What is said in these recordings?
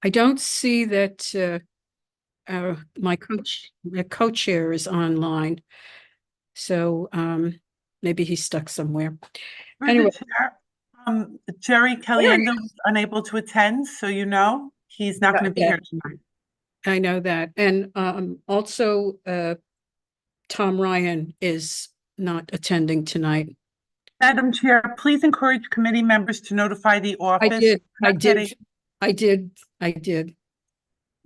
I don't see that my co-chair is online. So maybe he's stuck somewhere. Through Anyway, the chair, Jerry Caliendo is unable to attend, so he's not going to be yeah, here tonight. I know that. And also Tom Ryan is not attending tonight. Madam Chair, please encourage committee members to notify the I office. did.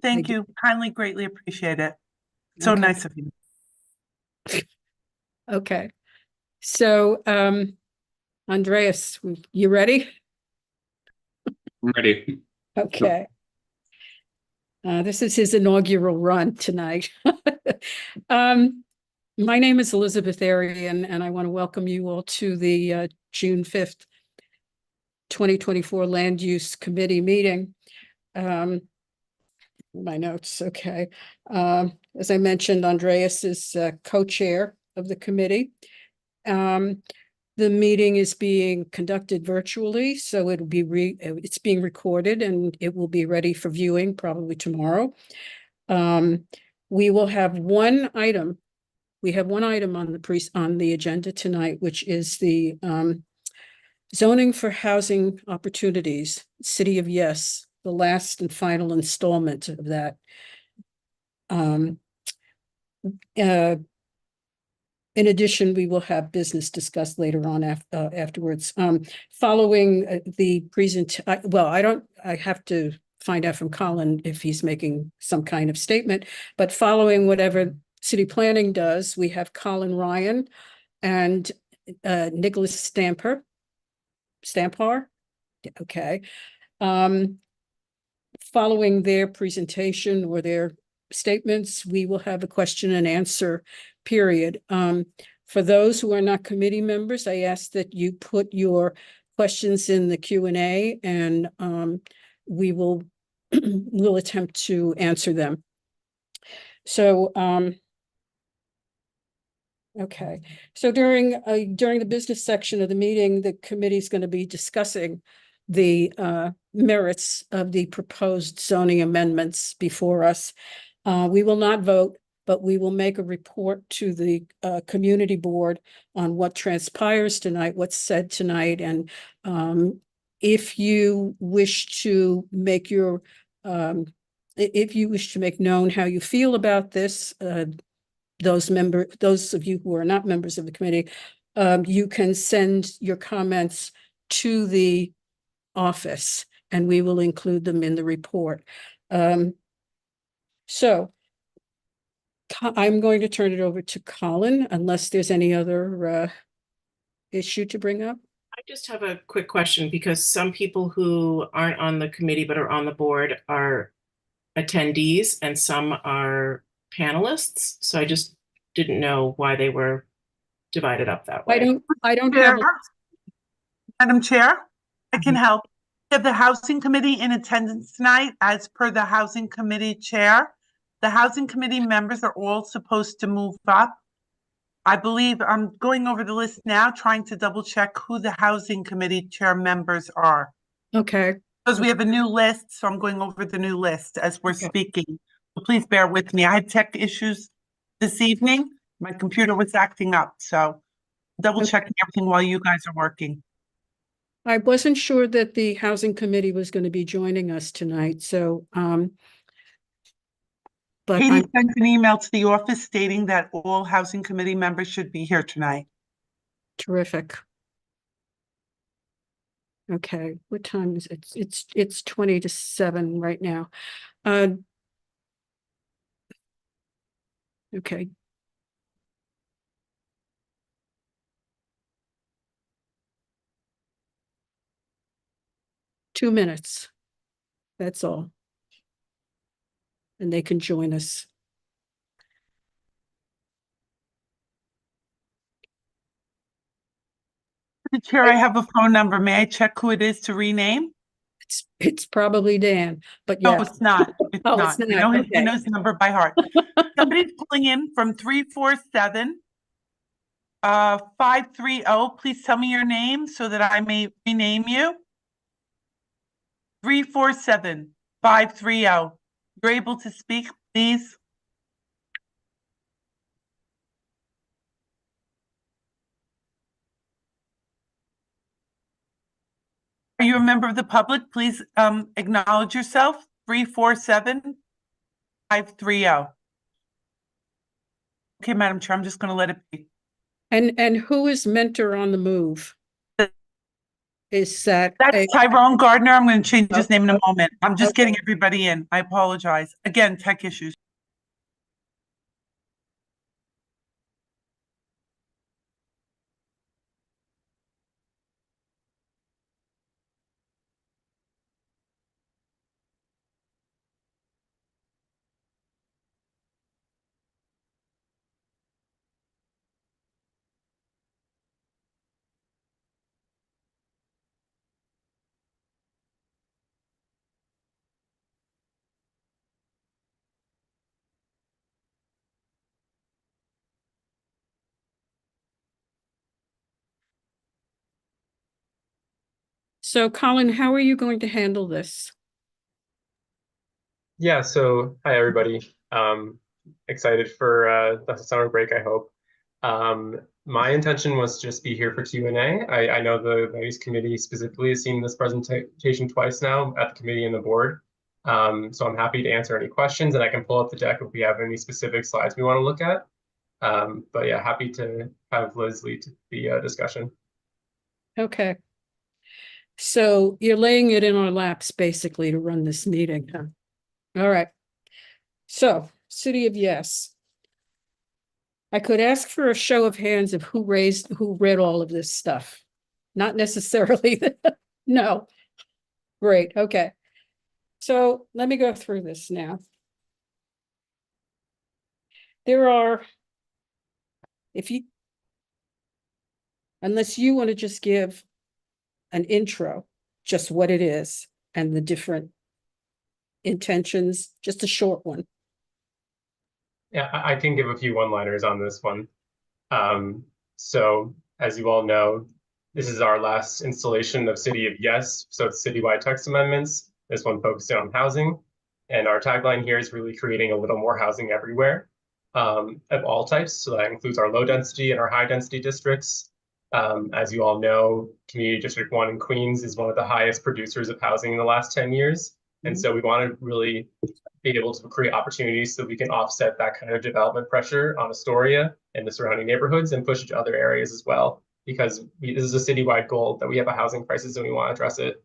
Thank you. Kindly, greatly appreciate it. So Okay. nice of you. Okay. So, Andreas, you ready? I'm ready. Okay. This is his inaugural run tonight. My name is Elizabeth Arian, and I want to welcome you all to the June 5th, 2024 Land Use Committee meeting. My notes, okay. As I mentioned, Andreas is co-chair of the committee. The meeting is being conducted virtually, so it's being recorded and it will be ready for viewing probably tomorrow. We will have one item. We have one item on the agenda tonight, which is the zoning for housing opportunities, City of Yes, the last and final installment of that. In addition, we will have business discussed later on afterwards. Following the I have to find out from Colin if he's making some kind of statement, but following whatever city planning does, we have Colin Ryan and Nicholas Stampar. Okay. Following their presentation or their statements, we will have a question and answer period. For those who are not committee members, I ask that you put your questions in the Q&A and we will we'll attempt to answer them. So okay. So during the business section of the meeting, the committee is going to be discussing the merits of the proposed zoning amendments before us. We will not vote, but we will make a report to the community board on what transpires tonight, what's said tonight, and if you wish to make known how you feel about this, those of you who are not members of the committee, you can send your comments to the office and we will include them in the report. So I'm going to turn it over to Colin unless there's any other issue to bring up. I just have a quick question because some people who aren't on the committee but are on the board are attendees and some are panelists. So I just didn't know why they were divided up that way. I don't have. Madam Chair, I can help. We have the Housing Committee in attendance tonight as per the Housing Committee Chair. The Housing Committee members are all supposed to move up. I believe I'm going over the list now, trying to double check who the Housing Committee Chair members are. Okay. Because we have a new list, so I'm going over the new list as we're speaking. So please bear with me. I had tech issues this evening. My computer was acting up, so double checking everything while you guys are working. I wasn't sure that the Housing Committee was going to be joining us tonight, so but Katie sent an email to the office stating that all Housing Committee members should be here tonight. Terrific. Okay, what time is it? It's 20 to 7 right now. Okay. Two minutes. That's all. And they can join us. The Chair, I have a phone number. May I check who it is to rename? It's probably Dan, but yeah. No, it's not. It's Oh, not. it's I not. know Okay. I know his number by heart. Somebody's calling in from 347 530. Please tell me your name so that I may rename you. 347 530. You're able to speak, please? Are you a member of the public? Please acknowledge yourself. 347-530. Okay, Madam Chair, I'm just going to let it be. And who is Mentor on the Move? Is that That's Tyrone Gardner. I'm going to change his name in a Okay. moment. I'm just Okay. getting everybody in. I apologize. Again, tech issues. So Colin, how are you going to handle this? Yeah, so hi everybody. Excited for the summer break, I hope. My intention was to just be here for Q&A. I know the Values Committee specifically has seen this presentation twice now at the committee and the board. So I'm happy to answer any questions, and I can pull up the deck if we have any specific slides we want to look at. But yeah, happy to have Liz lead the discussion. Okay. So you're laying it in our laps basically to run this meeting, huh? All right. So, City of Yes. I could ask for a show of hands of who read all of this stuff. Not necessarily, no. Great, okay. So let me go through this now. There are, unless you want to just give an intro, just what it is and the different intentions, just a short one. Yeah, I can give a few one-liners on this one. So as you all know, this is our last installation of City of Yes, so it's citywide text amendments, this one focusing on housing. And our tagline here is really creating a little more housing everywhere, of all types. So that includes our low density and our high density districts. As you all know, Community District 1 in Queens is one of the highest producers of housing in the last 10 years. And so we want to really be able to create opportunities so we can offset that kind of development pressure on Astoria and the surrounding neighborhoods and push it to other areas as well, because this is a citywide goal that we have a housing crisis and we want to address it.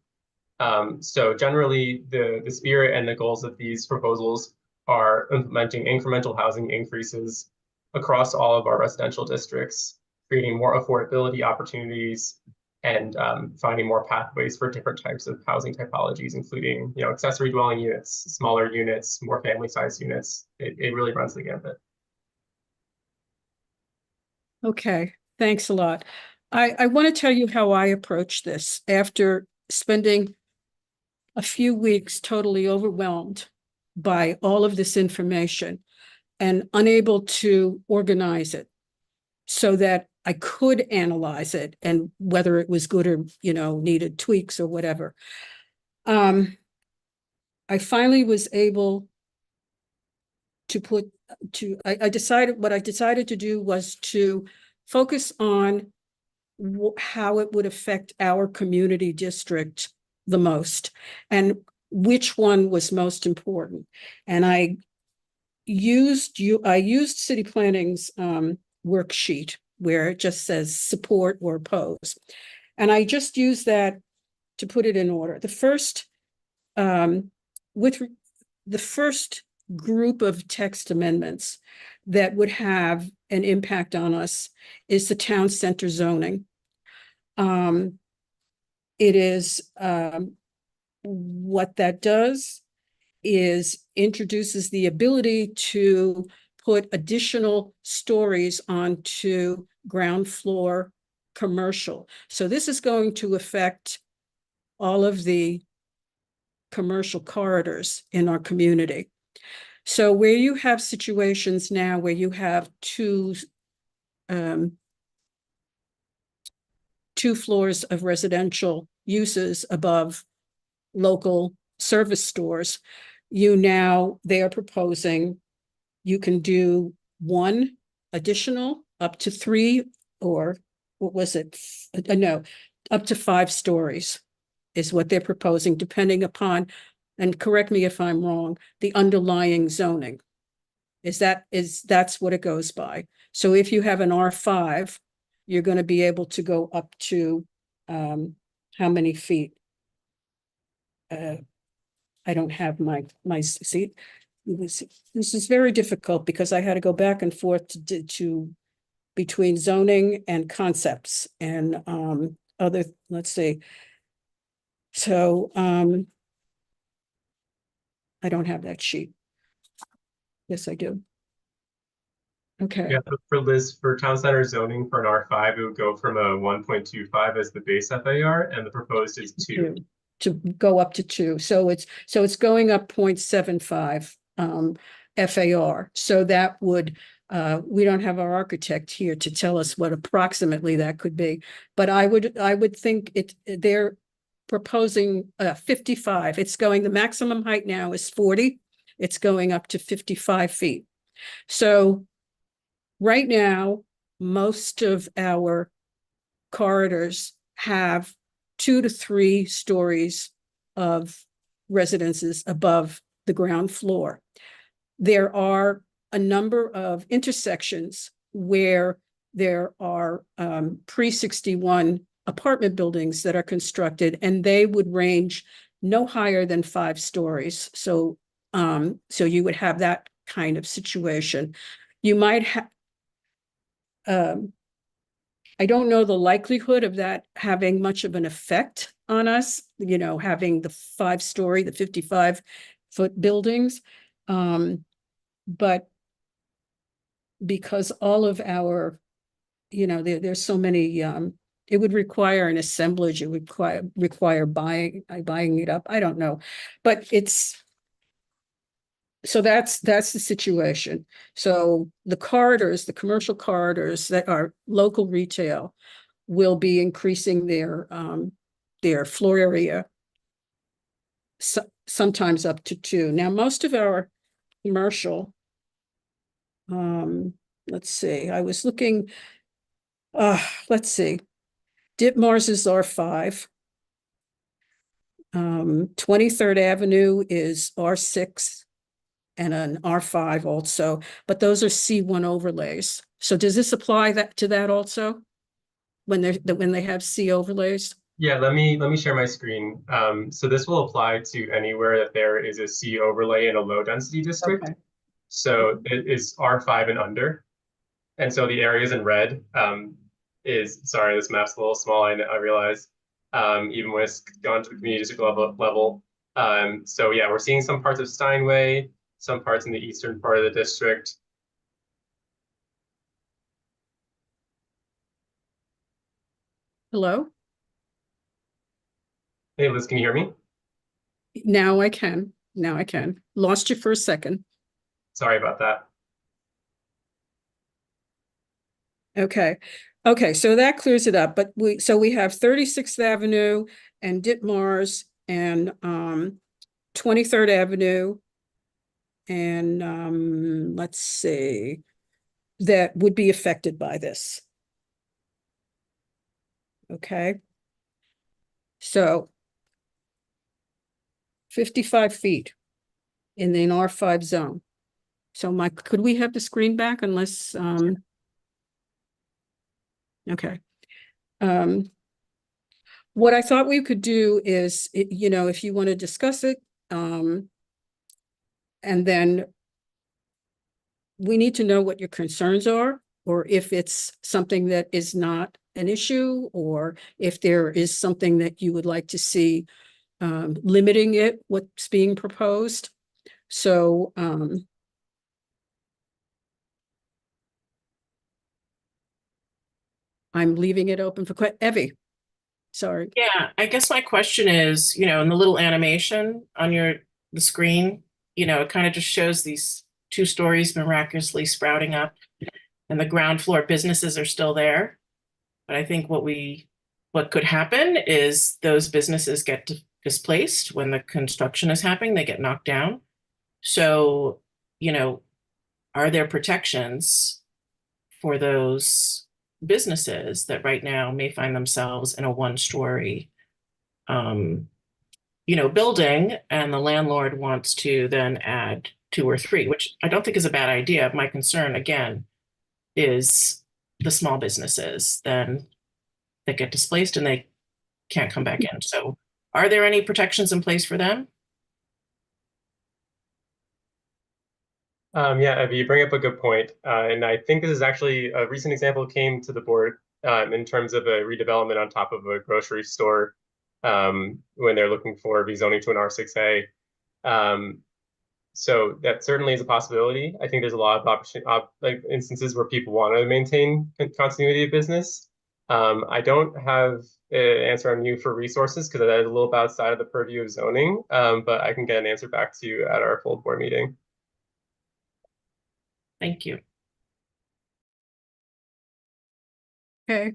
So generally, the spirit and the goals of these proposals are implementing incremental housing increases across all of our residential districts, creating more affordability opportunities, and finding more pathways for different types of housing typologies, including accessory dwelling units, smaller units, more family-sized units. It really runs the gambit. Okay, thanks a lot. I want to tell you how I approach this after spending a few weeks totally overwhelmed by all of this information and unable to organize it so that I could analyze it and whether it was good or, needed tweaks or whatever. I finally was able to I decided what I decided to do was to focus on how it would affect our community district the most and which one was most important. And I used city planning's worksheet where it just says support or oppose. And I just used that to put it in order. The first group of text amendments that would have an impact on us is the town center zoning. It is what that does is introduces the ability to put additional stories onto ground floor commercial. So this is going to affect all of the commercial corridors in our community. So where you have situations now where you have two floors of residential uses above local service stores, they are proposing you can do one additional up to 3, or what was it? No, up to 5 stories is what they're proposing, depending upon, and correct me if I'm wrong, the underlying zoning. That's what it goes by. So if you have an R5, you're going to be able to go up to, how many feet? I don't have my seat. This is very difficult because I had to go back and forth to between zoning and concepts and other, let's see. So I don't have that sheet. Yes, I do. Okay. Yeah, for Liz, for town center zoning for an R5, it would go from a 1.25 as the base FAR, and the proposed is 2. To go up to 2. So it's going up 0.75 FAR. So that would, we don't have our architect here to tell us what approximately that could be, but I would think they're proposing 55. It's going, the maximum height now is 40. It's going up to 55 feet. So right now, most of our corridors have 2 to 3 stories of residences above the ground floor. There are a number of intersections where there are pre-61 apartment buildings that are constructed, and they would range no higher than 5 stories. So you would have that kind of situation. You might have, I don't know the likelihood of that having much of an effect on us, having the 5-story, the 55-foot buildings. But because all of our, there's so many, it would require an assemblage, it would require buying it up. I don't know, but so that's the situation. So the corridors, the commercial corridors that are local retail will be increasing their floor area, sometimes up to 2. Now, most of our commercial, let's see, I was looking, let's see, Ditmars is R5. 23rd Avenue is R6. And an R5 also, but those are C1 overlays. So does this apply to that also? When they have C overlays? Yeah, let me share my screen. So this will apply to anywhere that there is a C overlay in a low density district. Okay. So it is R5 and under. And so the areas in red sorry, this map's a little small, I realize, even when it's gone to the community district level. So yeah, we're seeing some parts of Steinway, some parts in the eastern part of the district. Hello? Hey, Liz, can you hear me? Now I can. Lost you for a second. Sorry about that. Okay, so that clears it up. But we have 36th Avenue and Ditmars and 23rd Avenue. And let's see, that would be affected by this. Okay. So 55 feet in the R5 zone. So Mike, could we have the screen back unless, okay. What I thought we could do is, if you want to discuss it, and then we need to know what your concerns are, or if it's something that is not an issue, or if there is something that you would like to see limiting it, what's being proposed. So I'm leaving it open for Evie. Sorry. Yeah, I guess my question is, in the little animation on the screen, it kind of just shows these 2 stories miraculously sprouting up, and the ground floor businesses are still there. But I think what could happen is those businesses get displaced when the construction is happening, they get knocked down. So, are there protections for those businesses that right now may find themselves in a one-story building, and the landlord wants to then add 2 or 3, which I don't think is a bad idea. My concern, again, is the small businesses then that get displaced and they can't come back in. So are there any protections in place for them? Yeah, Evie, you bring up a good point. And I think this is actually a recent example came to the board in terms of a redevelopment on top of a grocery store when they're looking for rezoning to an R6A. So that certainly is a possibility. I think there's a lot of like instances where people want to maintain continuity of business. I don't have an answer on you for resources because that is a little bit outside of the purview of zoning, but I can get an answer back to you at our full board meeting. Thank you. Okay.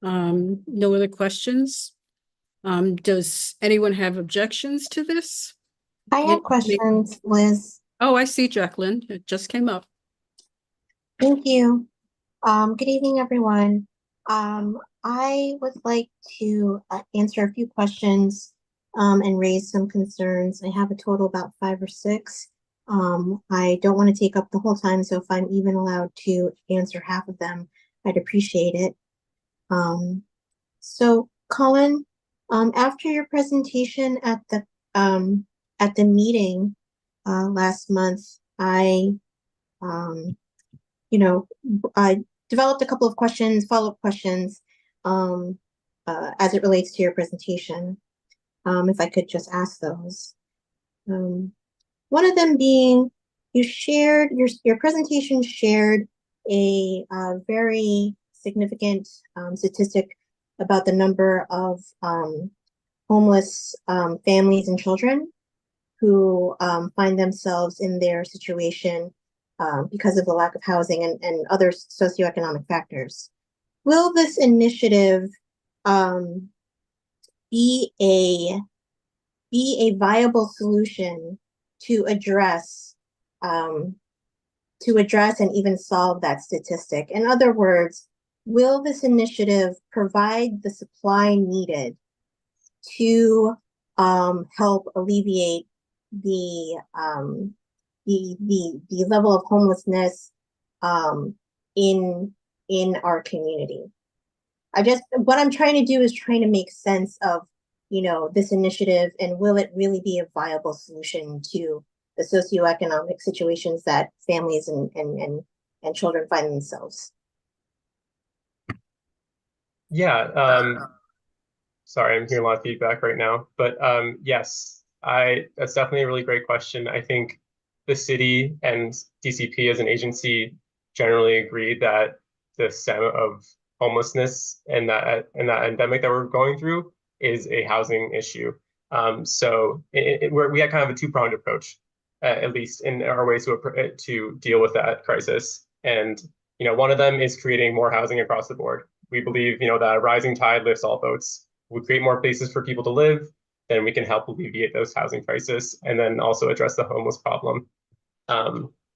No other questions? Does anyone have objections to this? I have questions, Liz. Oh, I see, Jacqueline. It just came up. Thank you. Good evening, everyone. I would like to answer a few questions and raise some concerns. I have a total about 5 or 6. I don't want to take up the whole time, so if I'm even allowed to answer half of them, I'd appreciate it. So, Colin, after your presentation at the meeting last month, I developed a couple of questions, follow-up questions, as it relates to your presentation. If I could just ask those. One of them being, you shared, your presentation shared a very significant statistic about the number of homeless families and children who find themselves in their situation because of the lack of housing and other socioeconomic factors. Will this initiative be a viable solution to address and even solve that statistic? In other words, will this initiative provide the supply needed to help alleviate the level of homelessness in our community? What I'm trying to do is trying to make sense of this initiative, and will it really be a viable solution to the socioeconomic situations that families and children find themselves? Yeah, sorry, I'm hearing a lot of feedback right now, but yes, that's definitely a really great question. I think the city and DCP as an agency generally agree that the stem of homelessness and that endemic that we're going through is a housing issue. So we had kind of a two-pronged approach, at least in our ways to deal with that crisis. And one of them is creating more housing across the board. We believe that a rising tide lifts all boats. We create more places for people to live, then we can help alleviate those housing crisis, and then also address the homeless problem.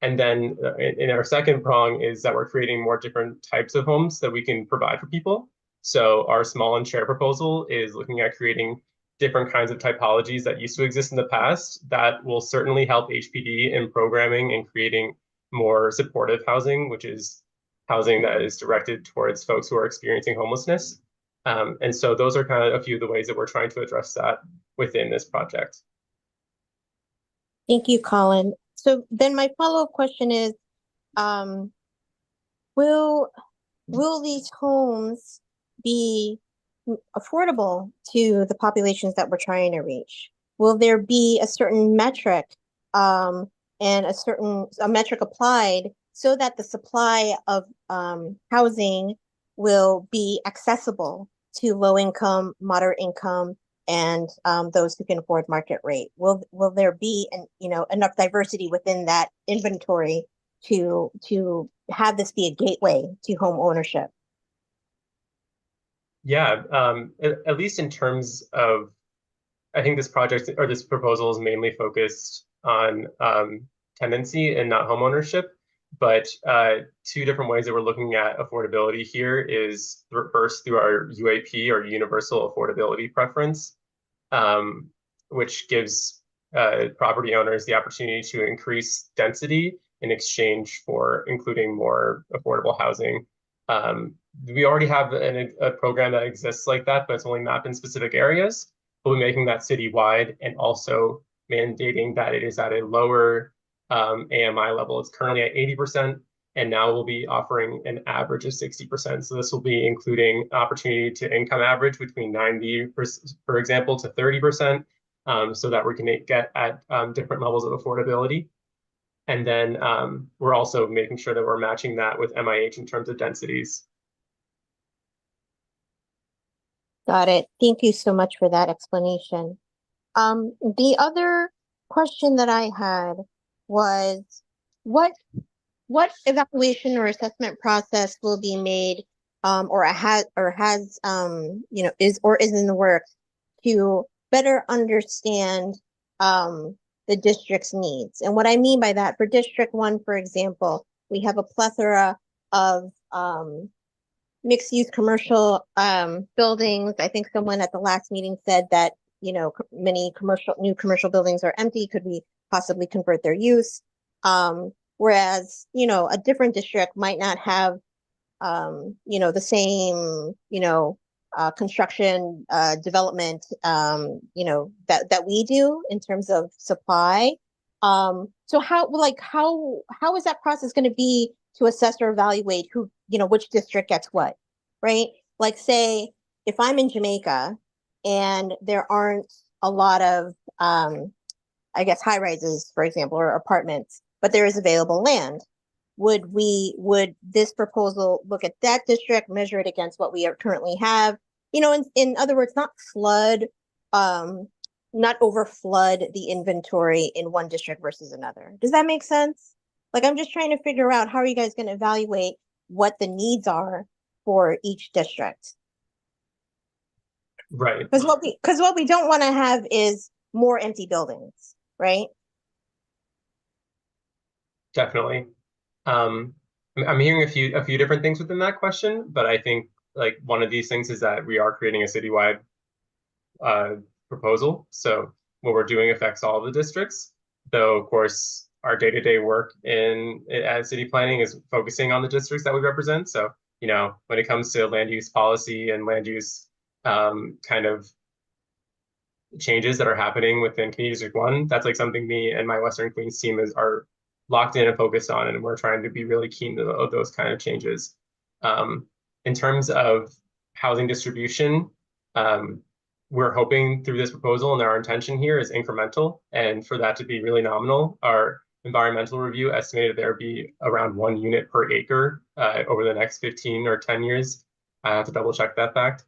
And then in our second prong is that we're creating more different types of homes that we can provide for people. So our small and share proposal is looking at creating different kinds of typologies that used to exist in the past that will certainly help HPD in programming and creating more supportive housing, which is housing that is directed towards folks who are experiencing homelessness. And so those are kind of a few of the ways that we're trying to address that within this project. Thank you, Colin. So then my follow-up question is, will these homes be affordable to the populations that we're trying to reach? Will there be a certain metric and a metric applied so that the supply of housing will be accessible to low income, moderate income, and those who can afford market rate? Will there be enough diversity within that inventory to have this be a gateway to home ownership? Yeah, at least in terms of I think this project or this proposal is mainly focused on tenancy and not homeownership. But two different ways that we're looking at affordability here is first through our UAP or Universal Affordability Preference, which gives property owners the opportunity to increase density in exchange for including more affordable housing. We already have a program that exists like that, but it's only mapped in specific areas. We'll be making that citywide and also mandating that it is at a lower AMI level. It's currently at 80%, and now we'll be offering an average of 60%. So this will be including opportunity to income average between 90%, for example, to 30%, so that we can get at different levels of affordability. And then we're also making sure that we're matching that with MIH in terms of densities. Got it. Thank you so much for that explanation. The other question that I had was what evaluation or assessment process will be made or has is in the works to better understand the district's needs. And what I mean by that, for District 1, for example, we have a plethora of mixed-use commercial buildings. I think someone at the last meeting said that, many new commercial buildings are empty. Could we possibly convert their use? Whereas, a different district might not have, the same, construction development, that we do in terms of supply. So how is that process going to be to assess or evaluate who, which district gets what, right? Like, say, if I'm in Jamaica and there aren't a lot of, I guess, high rises, for example, or apartments, but there is available land, would this proposal look at that district, measure it against what we currently have? In other words, not over flood the inventory in one district versus another. Does that make sense? Like, I'm just trying to figure out, how are you guys going to evaluate what the needs are for each district? Right. Because what we don't want to have is more empty buildings, right? Definitely. I'm hearing a few different things within that question, but I think like one of these things is that we are creating a citywide proposal. So what we're doing affects all of the districts, though of course our day-to-day work as city planning is focusing on the districts that we represent. So, when it comes to land use policy and land use kind of changes that are happening within Community District 1, that's like something me and my Western Queens team are locked in and focused on, and we're trying to be really keen to those kind of changes. In terms of housing distribution, we're hoping through this proposal, and our intention here is incremental, and for that to be really nominal. Our environmental review estimated there be around 1 unit per acre over the next 15 or 10 years. I have to double check that fact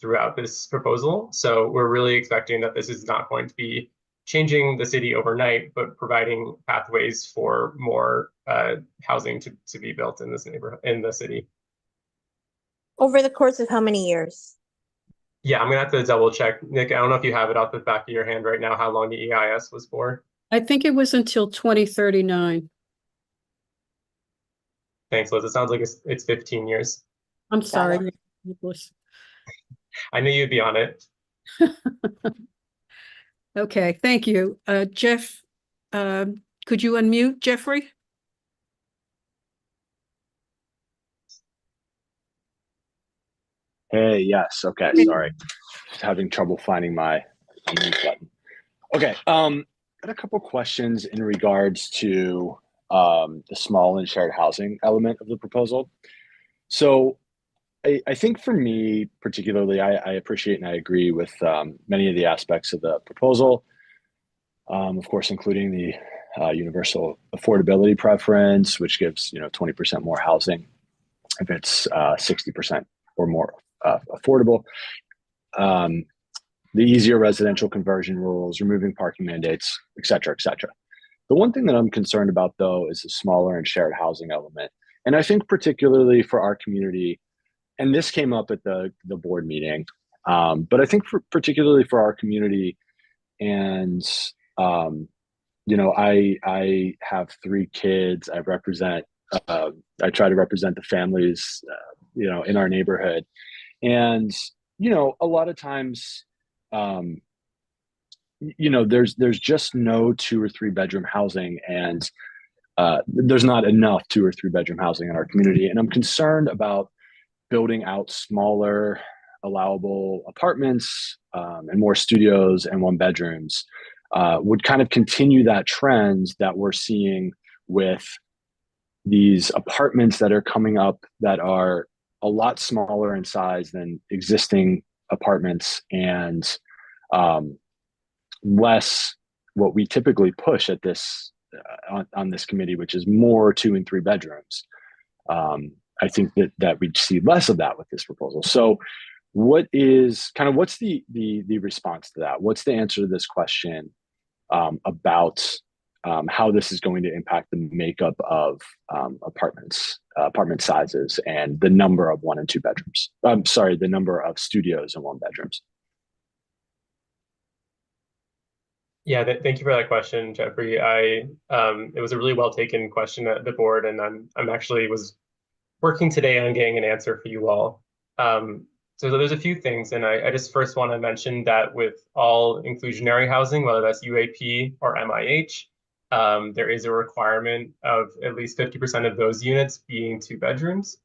throughout this proposal. So we're really expecting that this is not going to be changing the city overnight, but providing pathways for more housing to be built in this neighborhood, in the city. Over the course of how many years? Yeah, I'm gonna have to double check. Nick, I don't know if you have it off the back of your hand right now, how long the EIS was for. I think it was until 2039. Thanks, Liz. It sounds like it's 15 years. I'm sorry, Nicholas. I knew you'd be on it. Okay, thank you. Jeff, could you unmute Jeffrey? Hey, yes. Okay, sorry. Just having trouble finding my unmute button. Okay, got a couple questions in regards to the small and shared housing element of the proposal. So I think for me particularly, I appreciate and I agree with many of the aspects of the proposal, of course, including the universal affordability preference, which gives 20% more housing if it's 60% or more affordable. The easier residential conversion rules, removing parking mandates, et cetera, et cetera. The one thing that I'm concerned about, though, is the smaller and shared housing element. And I think particularly for our community, and this came up at the board meeting, But I think particularly for our community, and I have 3 kids. I try to represent the families, in our neighborhood, and a lot of times, there's just no 2 or 3 bedroom housing, and there's not enough 2 or 3 bedroom housing in our community, and I'm concerned about building out smaller allowable apartments, and more studios and 1 bedrooms would kind of continue that trend that we're seeing with these apartments that are coming up that are a lot smaller in size than existing apartments, and less what we typically push at this on this committee, which is more 2 and 3 bedrooms. I think that we'd see less of that with this proposal. So what's the response to that? What's the answer to this question about how this is going to impact the makeup of apartment sizes, and the number of 1 and 2 bedrooms? I'm sorry, the number of studios and 1 bedrooms. Yeah, thank you for that question, Jeffrey. It was a really well taken question at the board, and I'm actually was working today on getting an answer for you all. So there's a few things, and I just first want to mention that with all inclusionary housing, whether that's UAP or MIH, there is a requirement of at least 50% of those units being 2 bedrooms,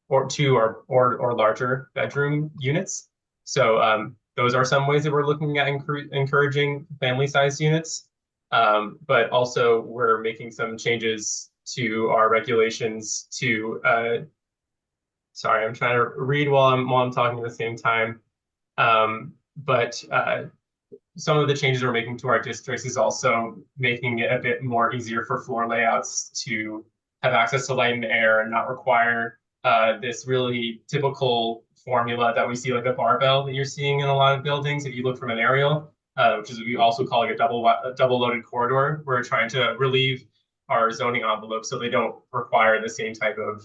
or 2 or larger bedroom units. So those are some ways that we're looking at encouraging family-sized units. But also we're making some changes to our regulations to, sorry, I'm trying to read while I'm talking at the same time. But some of the changes we're making to our districts is also making it a bit more easier for floor layouts to have access to light and air and not require this really typical formula that we see, like a barbell that you're seeing in a lot of buildings if you look from an aerial, which is what we also call like a double loaded corridor. We're trying to relieve our zoning envelope so they don't require the same type of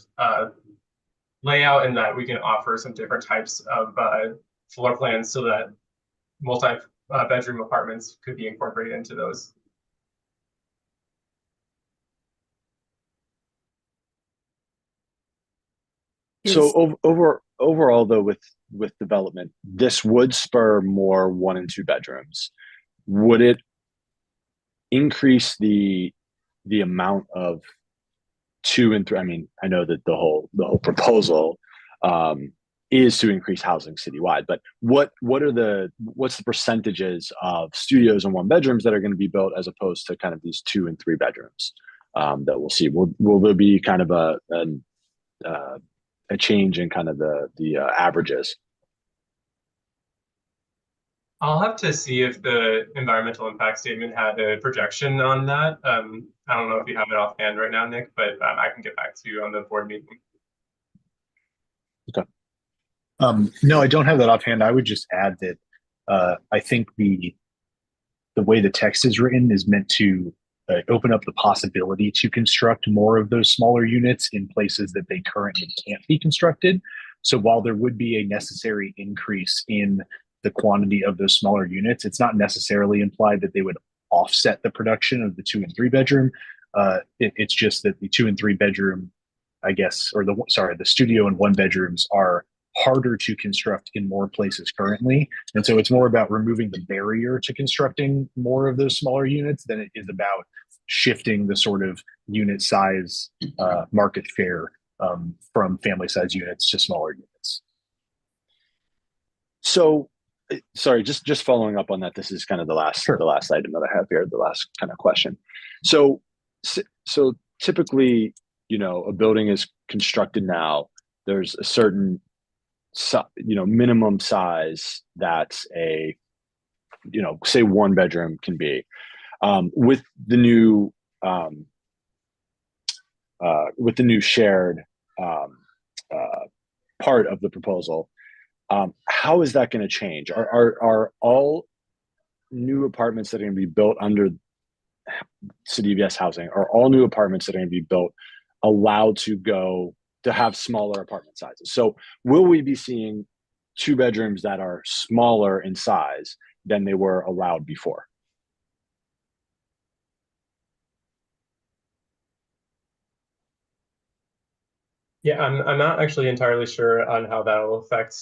layout, and that we can offer some different types of floor plans so that multi-bedroom apartments could be incorporated into those. So overall, though, with development, this would spur more 1 and 2 bedrooms. Would it increase the amount of 2 and 3? I mean, I know that the whole proposal is to increase housing citywide, but what's the percentages of studios and 1 bedrooms that are going to be built as opposed to kind of these 2 and 3 bedrooms that we'll see? Will there be kind of a change in kind of the averages? I'll have to see if the environmental impact statement had a projection on that. I don't know if you have it offhand right now, Nick, but I can get back to you on the board meeting. Okay. No, I don't have that offhand. I would just add that I think the way the text is written is meant to open up the possibility to construct more of those smaller units in places that they currently can't be constructed. So while there would be a necessary increase in the quantity of those smaller units, it's not necessarily implied that they would offset the production of the 2 and 3 bedroom. It's just that the 2 and 3 bedroom, I guess, or the studio and 1 bedrooms are harder to construct in more places currently. And so it's more about removing the barrier to constructing more of those smaller units than it is about shifting the sort of unit size market share from family size units to smaller units. So, sorry, just following up on that. This is kind of the last item that I have here, the last kind of question. So typically, a building is constructed now. There's a certain minimum size that say 1 bedroom can be. With the new shared part of the proposal, how is that going to change? Are all new apartments that are going to be built under City of Yes housing, are all new apartments that are going to be built allowed to have smaller apartment sizes? So will we be seeing two bedrooms that are smaller in size than they were allowed before. Yeah, I'm not actually entirely sure on how that will affect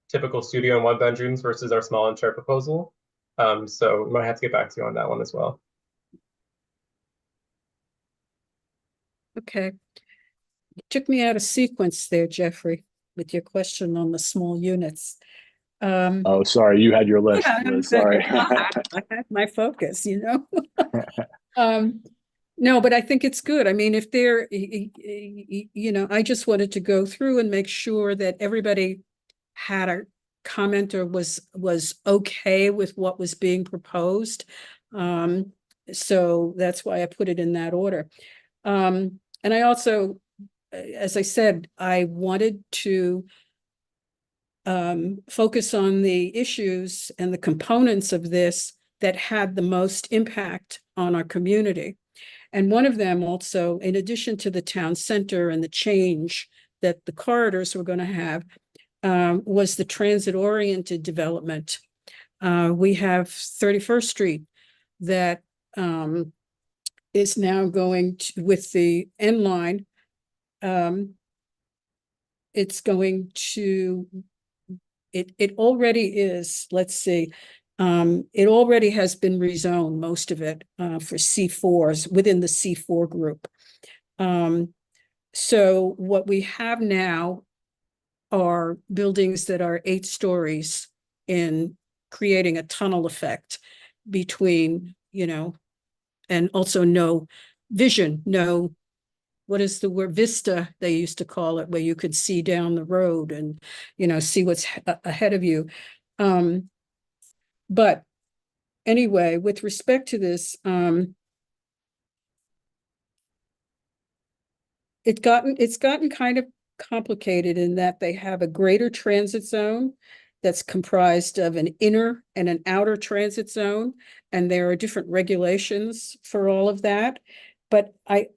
typical studio and one bedrooms versus our small and share proposal. So we might have to get back to you on that one as well. Okay. You took me out of sequence there, Jeffrey, with your question on the small units. Oh, sorry, you had your list, yeah, Liz. Sorry. I had my focus, you know. No, but I think it's good. I mean, if they're, you know, I just wanted to go through and make sure that everybody had a comment or was okay with what was being proposed. So that's why I put it in that order. And I also, as I said, I wanted to focus on the issues and the components of this that had the most impact on our community. And one of them also, in addition to the town center and the change that the corridors were going to have, was the transit-oriented development. We have 31st Street that is now going to, with the N line, it's going to, it already is, let's see, it already has been rezoned, most of it, for C4s within the C4 group. So what we have now are buildings that are 8 stories in creating a tunnel effect between, you know, and also no vision, no, what is the word, vista, they used to call it, where you could see down the road and, you know, see what's ahead of you. But anyway, with respect to this, it's gotten kind of complicated in that they have a greater transit zone that's comprised of an inner and an outer transit zone, and there are different regulations for all of that. But I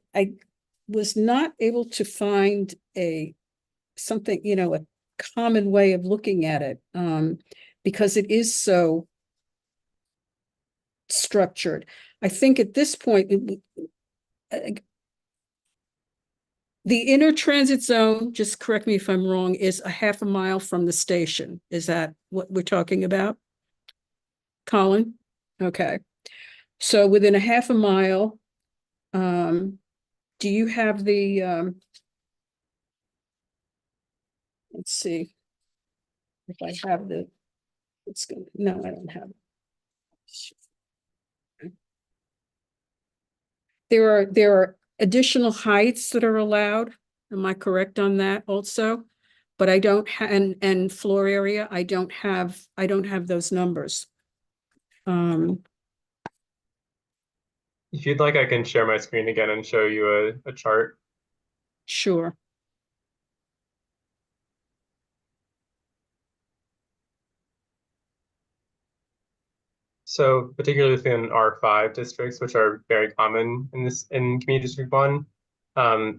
was not able to find something, you know, a common way of looking at it, because it is so structured. I think at this point, the inner transit zone, just correct me if I'm wrong, is a half a mile from the station. Is that what we're talking about, Colin? Okay. So within a half a mile, do you have the, let's see if I have the, it's going, no, I don't have it. There are additional heights that are allowed. Am I correct on that also? But I don't have, and floor area, I don't have those numbers. If you'd like, I can share my screen again and show you a chart. Sure. So particularly within R5 districts, which are very common in Community District 1,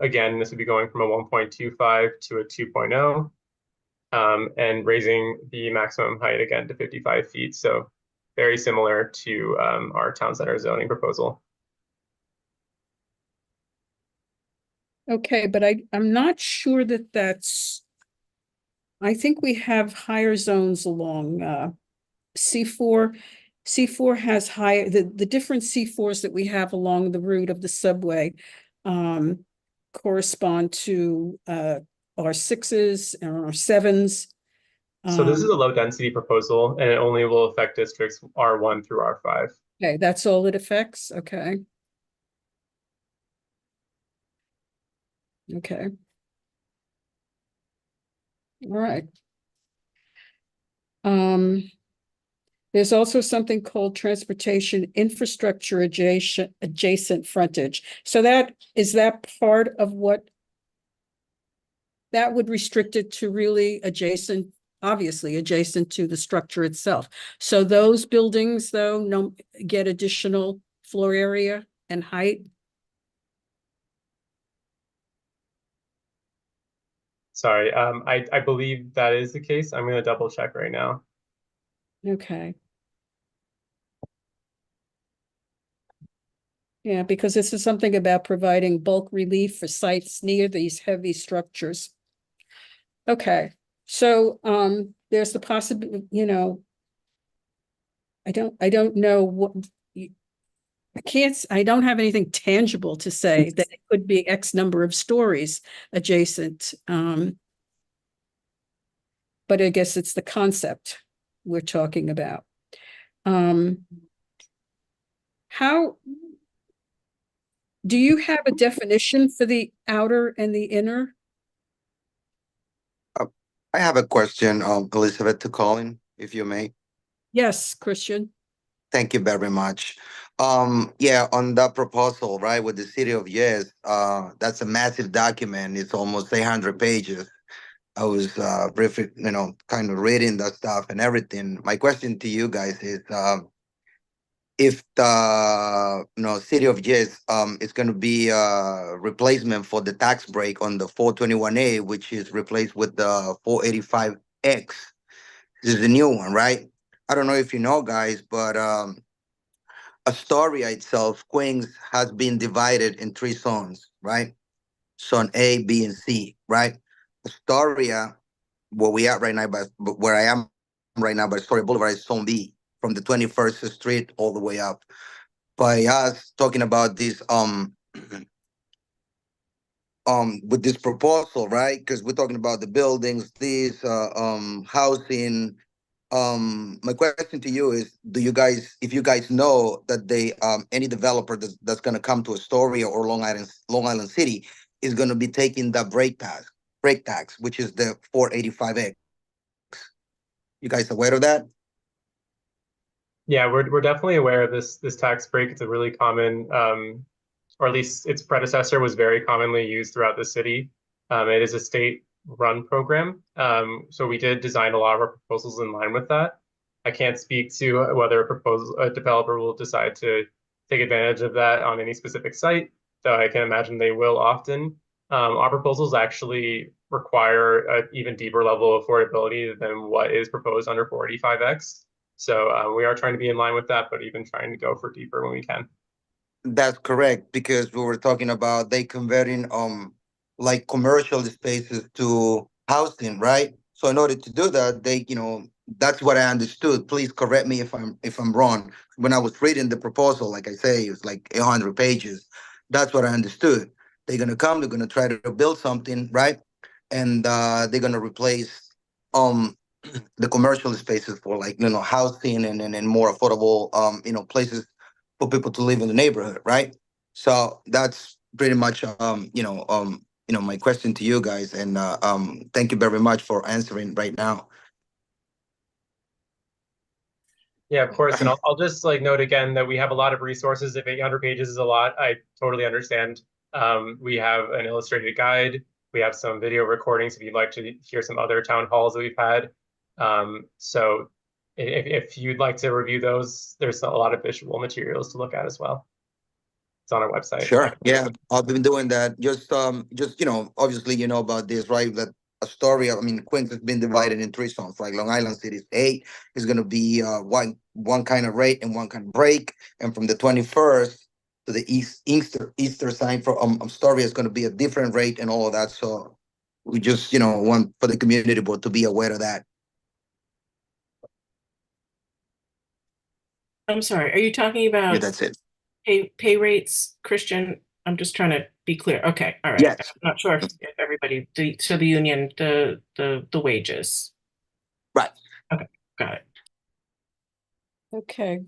again, this would be going from a 1.25 to a 2.0, and raising the maximum height again to 55 feet. So very similar to our town center zoning proposal. Okay, but I'm not sure that that's, I think we have higher zones along C4. C4 has higher, the different C4s that we have along the route of the subway correspond to our 6s and our 7s. So this is a low density proposal, and it only will affect districts R1 through R5. Okay, that's all it affects. Okay. Okay. All right. There's also something called transportation infrastructure adjacent frontage. So is that part of what that would restrict it to, really adjacent, obviously adjacent to the structure itself. So those buildings, though, get additional floor area and height. Sorry, I believe that is the case. I'm gonna double check right now. Okay. Yeah, because this is something about providing bulk relief for sites near these heavy structures. Okay, so there's the possibility, I don't know what I don't have anything tangible to say that it could be X number of stories adjacent. But I guess it's the concept we're talking about. How do you have a definition for the outer and the inner? I have a question, Elizabeth, to Colin, if you may. Yes, Christian. Thank you very much. Yeah, on that proposal, right, with the city of Yes, that's a massive document. It's almost 800 pages. I was briefly, kind of reading that stuff and everything. My question to you guys is, if the city of Yes is going to be a replacement for the tax break on the 421A, which is replaced with the 485X. This is the new one, right? I don't know if you know, guys, but Astoria itself, Queens, has been divided in three zones, right? Zone A, B, and C, right? Astoria, where we at right now, but where I am right now, by Astoria Boulevard, is Zone B, from the 21st Street all the way up. By us talking about this, with this proposal, right? Because we're talking about the buildings, this, housing. My question to you is, if you guys know that any developer that's going to come to Astoria or Long Island City is going to be taking the break tax, which is the 485X. You guys aware of that? Yeah, we're definitely aware of this tax break. It's a really common, or at least its predecessor was very commonly used throughout the city. It is a state-run program, so we did design a lot of our proposals in line with that. I can't speak to whether a developer will decide to take advantage of that on any specific site, though I can imagine they will often. Our proposals actually require an even deeper level of affordability than what is proposed under 485X. So we are trying to be in line with that, but even trying to go for deeper when we can. That's correct, because we were talking about they converting like commercial spaces to housing, right? So in order to do that, that's what I understood. Please correct me if I'm wrong. When I was reading the proposal, like I say, it was like 800 pages. That's what I understood. They're gonna try to build something, right? And they're gonna replace the commercial spaces for, like, housing and more affordable places for people to live in the neighborhood, right? So that's pretty much my question to you guys, and thank you very much for answering right now. Yeah, of course. And I'll just note again that we have a lot of resources. If 800 pages is a lot, I totally understand. We have an illustrated guide. We have some video recordings if you'd like to hear some other town halls that we've had. So if you'd like to review those, there's a lot of visual materials to look at as well. It's on our website. Sure. Yeah, I've been doing that. Just obviously about this, right? That Astoria, Queens has been divided in three zones. Like Long Island City is 8, is going to be one kind of rate and one kind of break, and from the 21st to the easter side for Astoria is going to be a different rate and all of that. So we just want for the community board to be aware of that. I'm sorry, are you talking Yeah, about that's it. pay rates, Christian? I'm just trying to be clear. Okay, all right. Yes. I'm not sure if everybody, the union, the wages. Right. Okay, got it. Okay.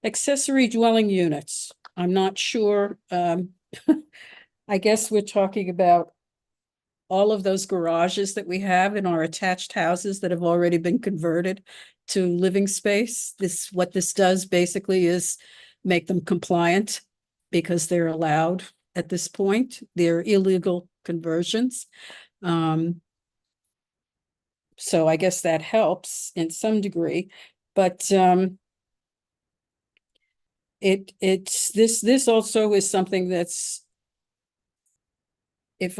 Accessory dwelling units. I'm not sure. I guess we're talking about all of those garages that we have in our attached houses that have already been converted to living space. What this does basically is make them compliant because they're allowed at this point. They're illegal conversions. So I guess that helps in some degree, but this also is something that's, if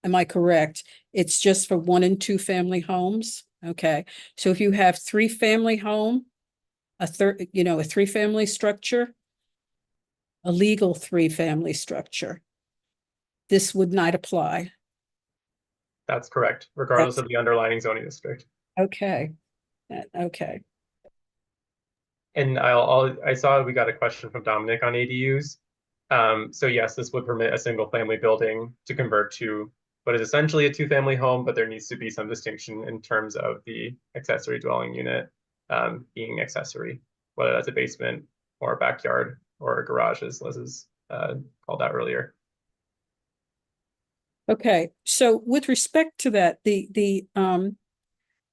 Am I correct? It's just for 1 and 2 family homes? Okay, so if you have 3-family home, a 3-family structure, a legal 3-family structure, this would not apply. That's correct, regardless of the underlying zoning district. Okay, okay. And I saw we got a question from Dominic on ADUs. So yes, this would permit a single family building to convert to what is essentially a 2-family home, but there needs to be some distinction in terms of the accessory dwelling unit being accessory, whether that's a basement or a backyard or a garage, as Liz has called out earlier. Okay, so with respect to that, the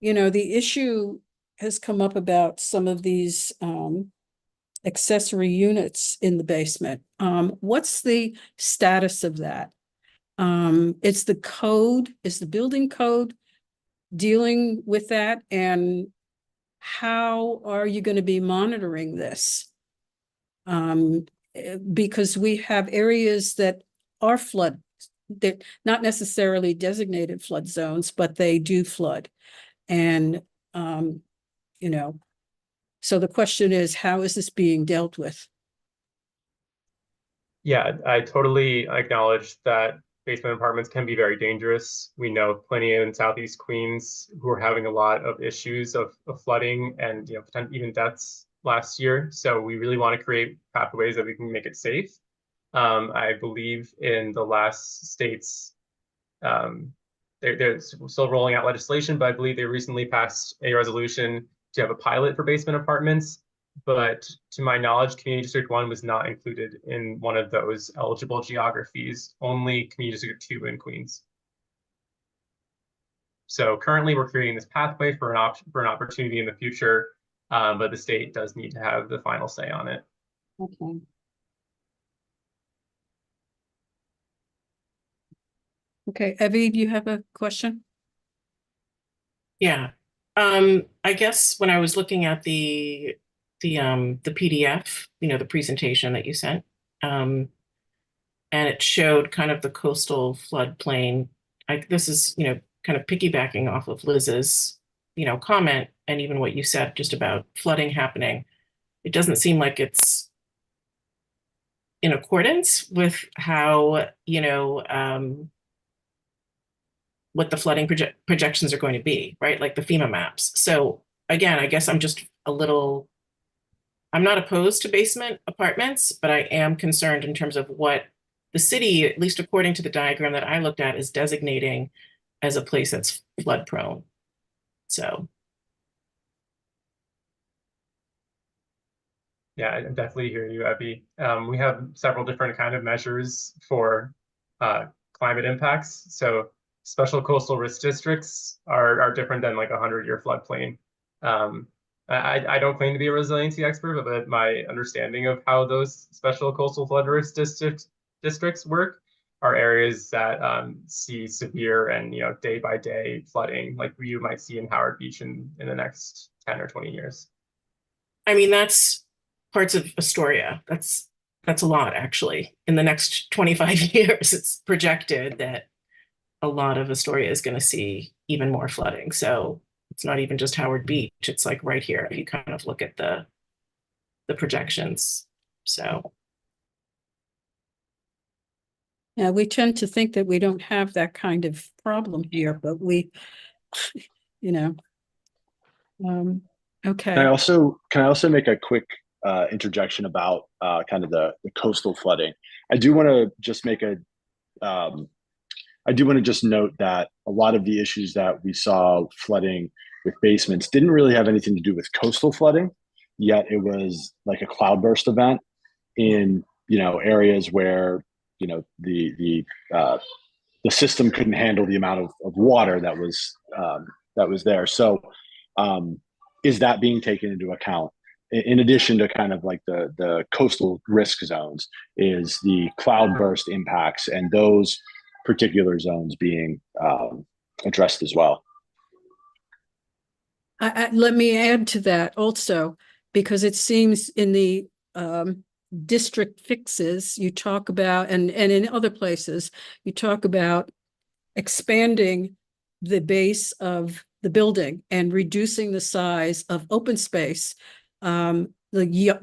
issue has come up about some of these accessory units in the basement. What's the status of that? Is the building code dealing with that? And how are you going to be monitoring this? Because we have areas that are flood. They're not necessarily designated flood zones, but they do flood. And, so the question is, how is this being dealt with? Yeah, I totally acknowledge that basement apartments can be very dangerous. We know plenty in Southeast Queens who are having a lot of issues of flooding and even deaths last year. So we really want to create pathways that we can make it safe. I believe in the last states, they're still rolling out legislation, but I believe they recently passed a resolution to have a pilot for basement apartments. But to my knowledge, Community District 1 was not included in one of those eligible geographies, only Community District 2 in Queens. So currently we're creating this pathway for an opportunity in the future, but the state does need to have the final say on it. Okay. Okay, Evie, do you have a question? Yeah. I guess when I was looking at the PDF, the presentation that you sent, and it showed kind of the coastal floodplain. This is, kind of piggybacking off of Liz's, comment, and even what you said just about flooding happening. It doesn't seem like it's in accordance with how, what the flooding projections are going to be, right? Like the FEMA maps. So again, I guess I'm not opposed to basement apartments, but I am concerned in terms of what the city, at least according to the diagram that I looked at, is designating as a place that's flood prone. So. Yeah, I definitely hear you, Evie. We have several different kind of measures for climate impacts. So special coastal risk districts are different than like 100-year floodplain. I don't claim to be a resiliency expert, but my understanding of how those special coastal flood risk districts work are areas that see severe and day by day flooding, like you might see in Howard Beach in the next 10 or 20 years. I mean, that's parts of Astoria. That's a lot, actually. In the next 25 years, it's projected that a lot of Astoria is going to see even more flooding. So it's not even just Howard Beach. It's like right here, if you kind of look at the projections. So. Yeah, we tend to think that we don't have that kind of problem here, but we, okay. Can I also make a quick interjection about kind of the coastal flooding? I do want to just note that a lot of the issues that we saw flooding with basements didn't really have anything to do with coastal flooding, yet it was like a cloudburst event in areas where the system couldn't handle the amount of water that was there. So is that being taken into account in addition to kind of like the coastal risk zones? Is the cloudburst impacts and those particular zones being addressed as well? Let me add to that also, because it seems in the district fixes you talk about, and in other places you talk about expanding the base of the building and reducing the size of open space, the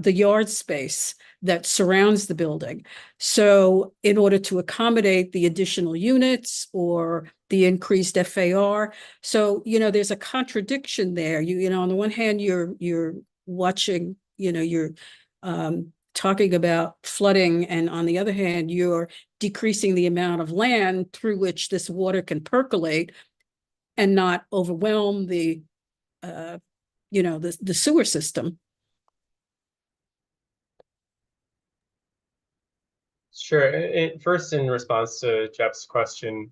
yard space that surrounds the building. So in order to accommodate the additional units or the increased FAR. So, there's a contradiction there. On the one hand, you're watching, you're talking about flooding, and on the other hand, you're decreasing the amount of land through which this water can percolate and not overwhelm the sewer system. Sure. First, in response to Jeff's question,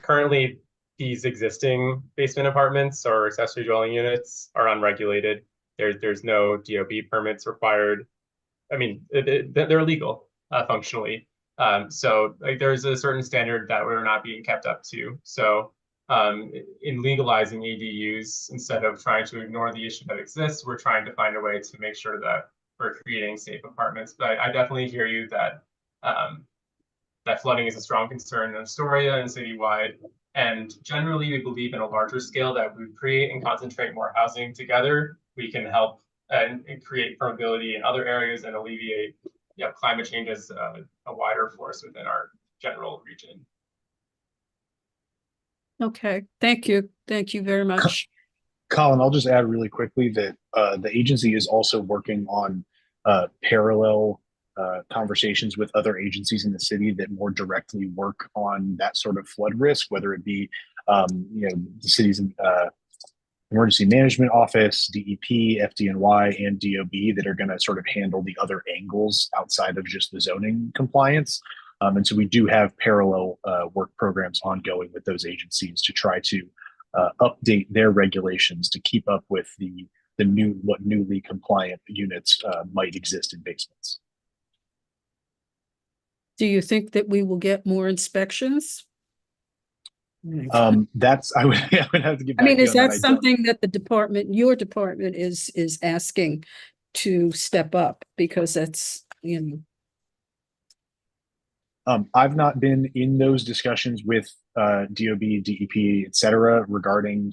currently these existing basement apartments or accessory dwelling units are unregulated. There's no DOB permits required. I mean, they're illegal functionally. So like there's a certain standard that we're not being kept up to. So in legalizing ADUs, instead of trying to ignore the issue that exists, we're trying to find a way to make sure that we're creating safe apartments. But I definitely hear you that that flooding is a strong concern in Astoria and citywide. And generally, we believe in a larger scale that we create and concentrate more housing together. We can help and create permeability in other areas and alleviate climate change as a wider force within our general region. Okay, thank you. Thank you very much. Colin, I'll just add really quickly that the agency is also working on parallel conversations with other agencies in the city that more directly work on that sort of flood risk, whether it be the city's emergency management office, DEP, FDNY, and DOB that are going to sort of handle the other angles outside of just the zoning compliance. And so we do have parallel work programs ongoing with those agencies to try to update their regulations to keep up with what newly compliant units might exist in basements. Do you think that we will get more inspections? That's I would have to get back to you is on that that. something that your department is asking to step up? Because that's, I've not been in those discussions with DOB, DEP, et cetera, regarding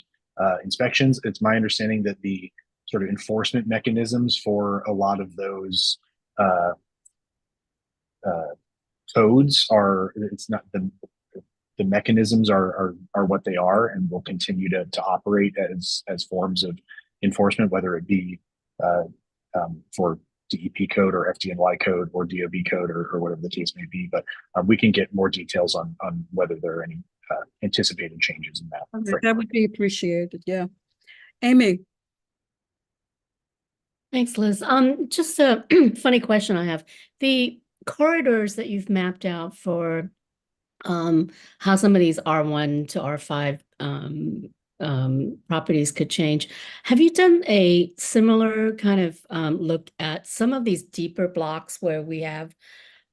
inspections. It's my understanding that the sort of enforcement mechanisms for a lot of those codes it's not the mechanisms are what they are and will continue to operate as forms of enforcement, whether it be for DEP code or FDNY code or DOB code or whatever the case may be. But we can get more details on whether there are any anticipated changes in that. that would be appreciated. Yeah. Amy. Thanks, Liz. Just a funny question I have. The corridors that you've mapped out for how some of these R1 to R5 properties could change. Have you done a similar kind of look at some of these deeper blocks where we have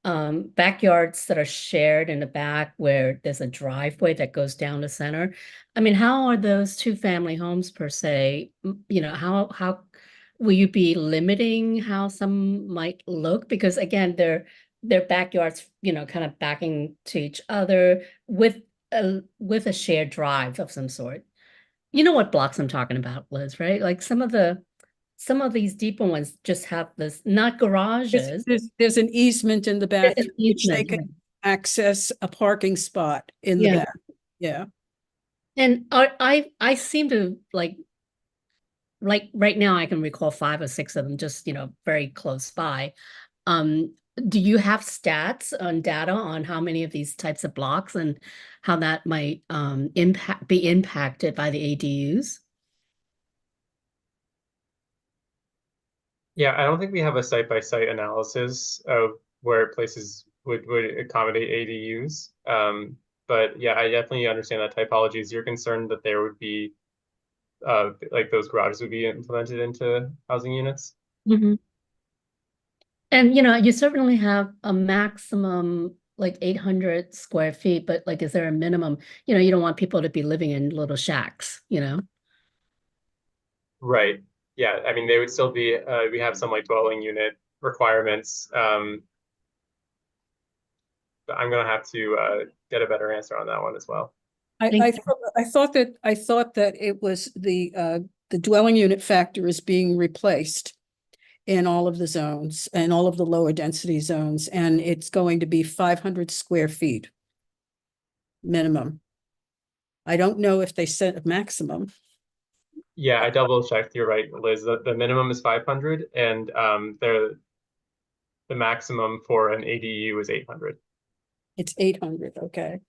backyards that are shared in the back where there's a driveway that goes down the center? I mean, how are those two-family homes per se? How will you be limiting how some might look? Because again, their backyards, kind of backing to each other with a shared drive of some sort. You know what blocks I'm talking about, Liz, right? Like some of these deeper ones just have this, not garages. There's an easement in the back which they Easement, can access a parking spot in the back. Yeah. And I seem to like right now I can recall 5 or 6 of them just, very close by. Do you have stats on data on how many of these types of blocks and how that might be impacted by the ADUs? Yeah, I don't think we have a site-by-site analysis of where places would accommodate ADUs. But yeah, I definitely understand that typologies. You're concerned that there would be like those garages would be implemented into housing units. Mm-hmm. And you certainly have a maximum like 800 square feet, but like, is there a minimum? You don't want people to be living in little shacks, Right. Yeah. I mean, they would still be. We have some like dwelling unit requirements. But I'm gonna have to get a better answer on that one as well. I thought that it was the dwelling unit factor is being replaced in all of the zones and all of the lower density zones, and it's going to be 500 square feet minimum. I don't know if they set a maximum. Yeah, I double checked. You're right, Liz. The minimum is 500, and the maximum for an ADU is 800. It's 800, okay.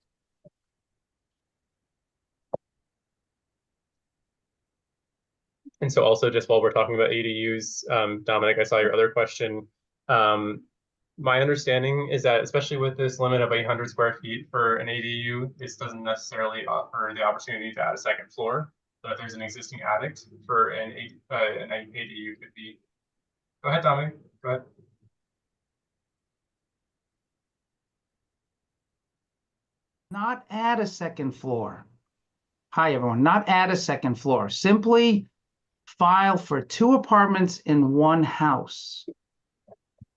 And so also just while we're talking about ADUs, Dominic, I saw your other question. My understanding is that especially with this limit of 800 square feet for an ADU, this doesn't necessarily offer the opportunity to add a second floor. So if there's an existing attic for an ADU could be. Go ahead, Dominic. Go ahead. Not add a second floor. Hi, everyone. Not add a second floor. Simply file for 2 apartments in 1 house.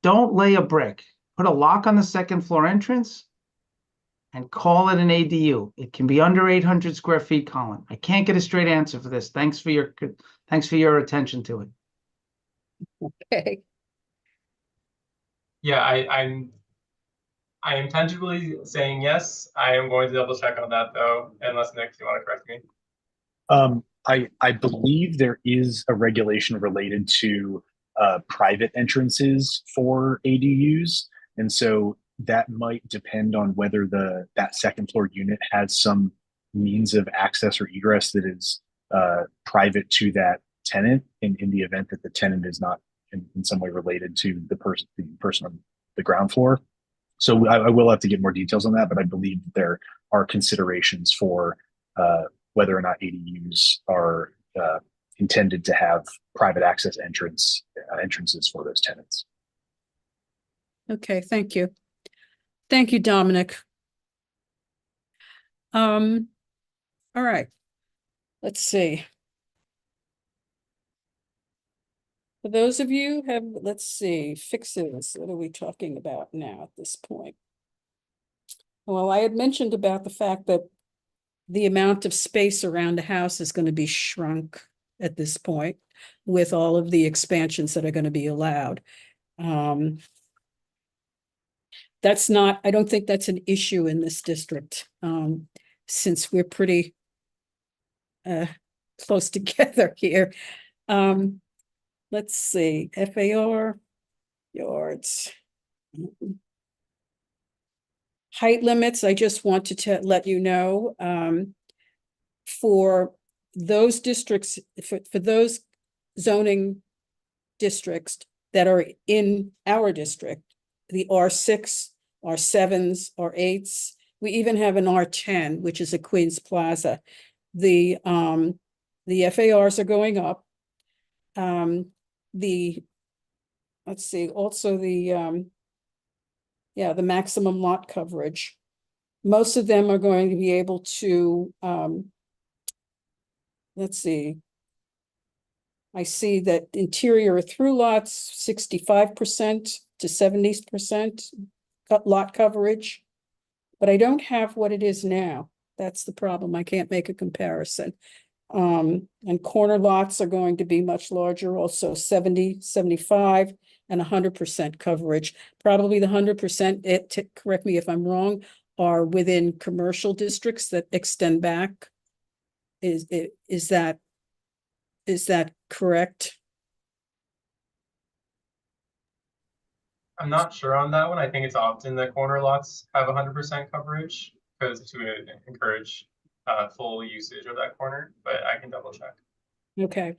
Don't lay a brick. Put a lock on the second floor entrance and call it an ADU. It can be under 800 square feet, Colin. I can't get a straight answer for this. Thanks for your attention to it. Okay. Yeah, I am tentatively saying yes. I am going to double check on that though, unless Nick, you want to correct me? I believe there is a regulation related to private entrances for ADUs, and so that might depend on whether that second floor unit has some means of access or egress that is private to that tenant in the event that the tenant is not in some way related to the person on the ground floor. So I will have to get more details on that, but I believe there are considerations for whether or not ADUs are intended to have private access entrances for those tenants. Okay, thank you. Thank you, Dominic. All right. Let's see. For those of you let's see, fixes. What are we talking about now at this point? Well, I had mentioned about the fact that the amount of space around the house is going to be shrunk at this point with all of the expansions that are going to be allowed. That's not, I don't think that's an issue in this district, since we're pretty close together here. Let's see, FAR, yards. Height limits, I just wanted to let you know, for those districts, for those zoning districts that are in our district, the R6, R7s, R8s, we even have an R10, which is a Queens Plaza. The FARs are going up. Let's see, also the maximum lot coverage. Most of them are going to be able to, let's see. I see that interior through lots, 65% to 70% lot coverage, but I don't have what it is now. That's the problem. I can't make a comparison. And corner lots are going to be much larger, also 70, 75, and 100% coverage. Probably the 100%, correct me if I'm wrong, are within commercial districts that extend back. Is that correct? I'm not sure on that one. I think it's often that corner lots have 100% coverage because to encourage full usage of that corner, but I can double check. Okay.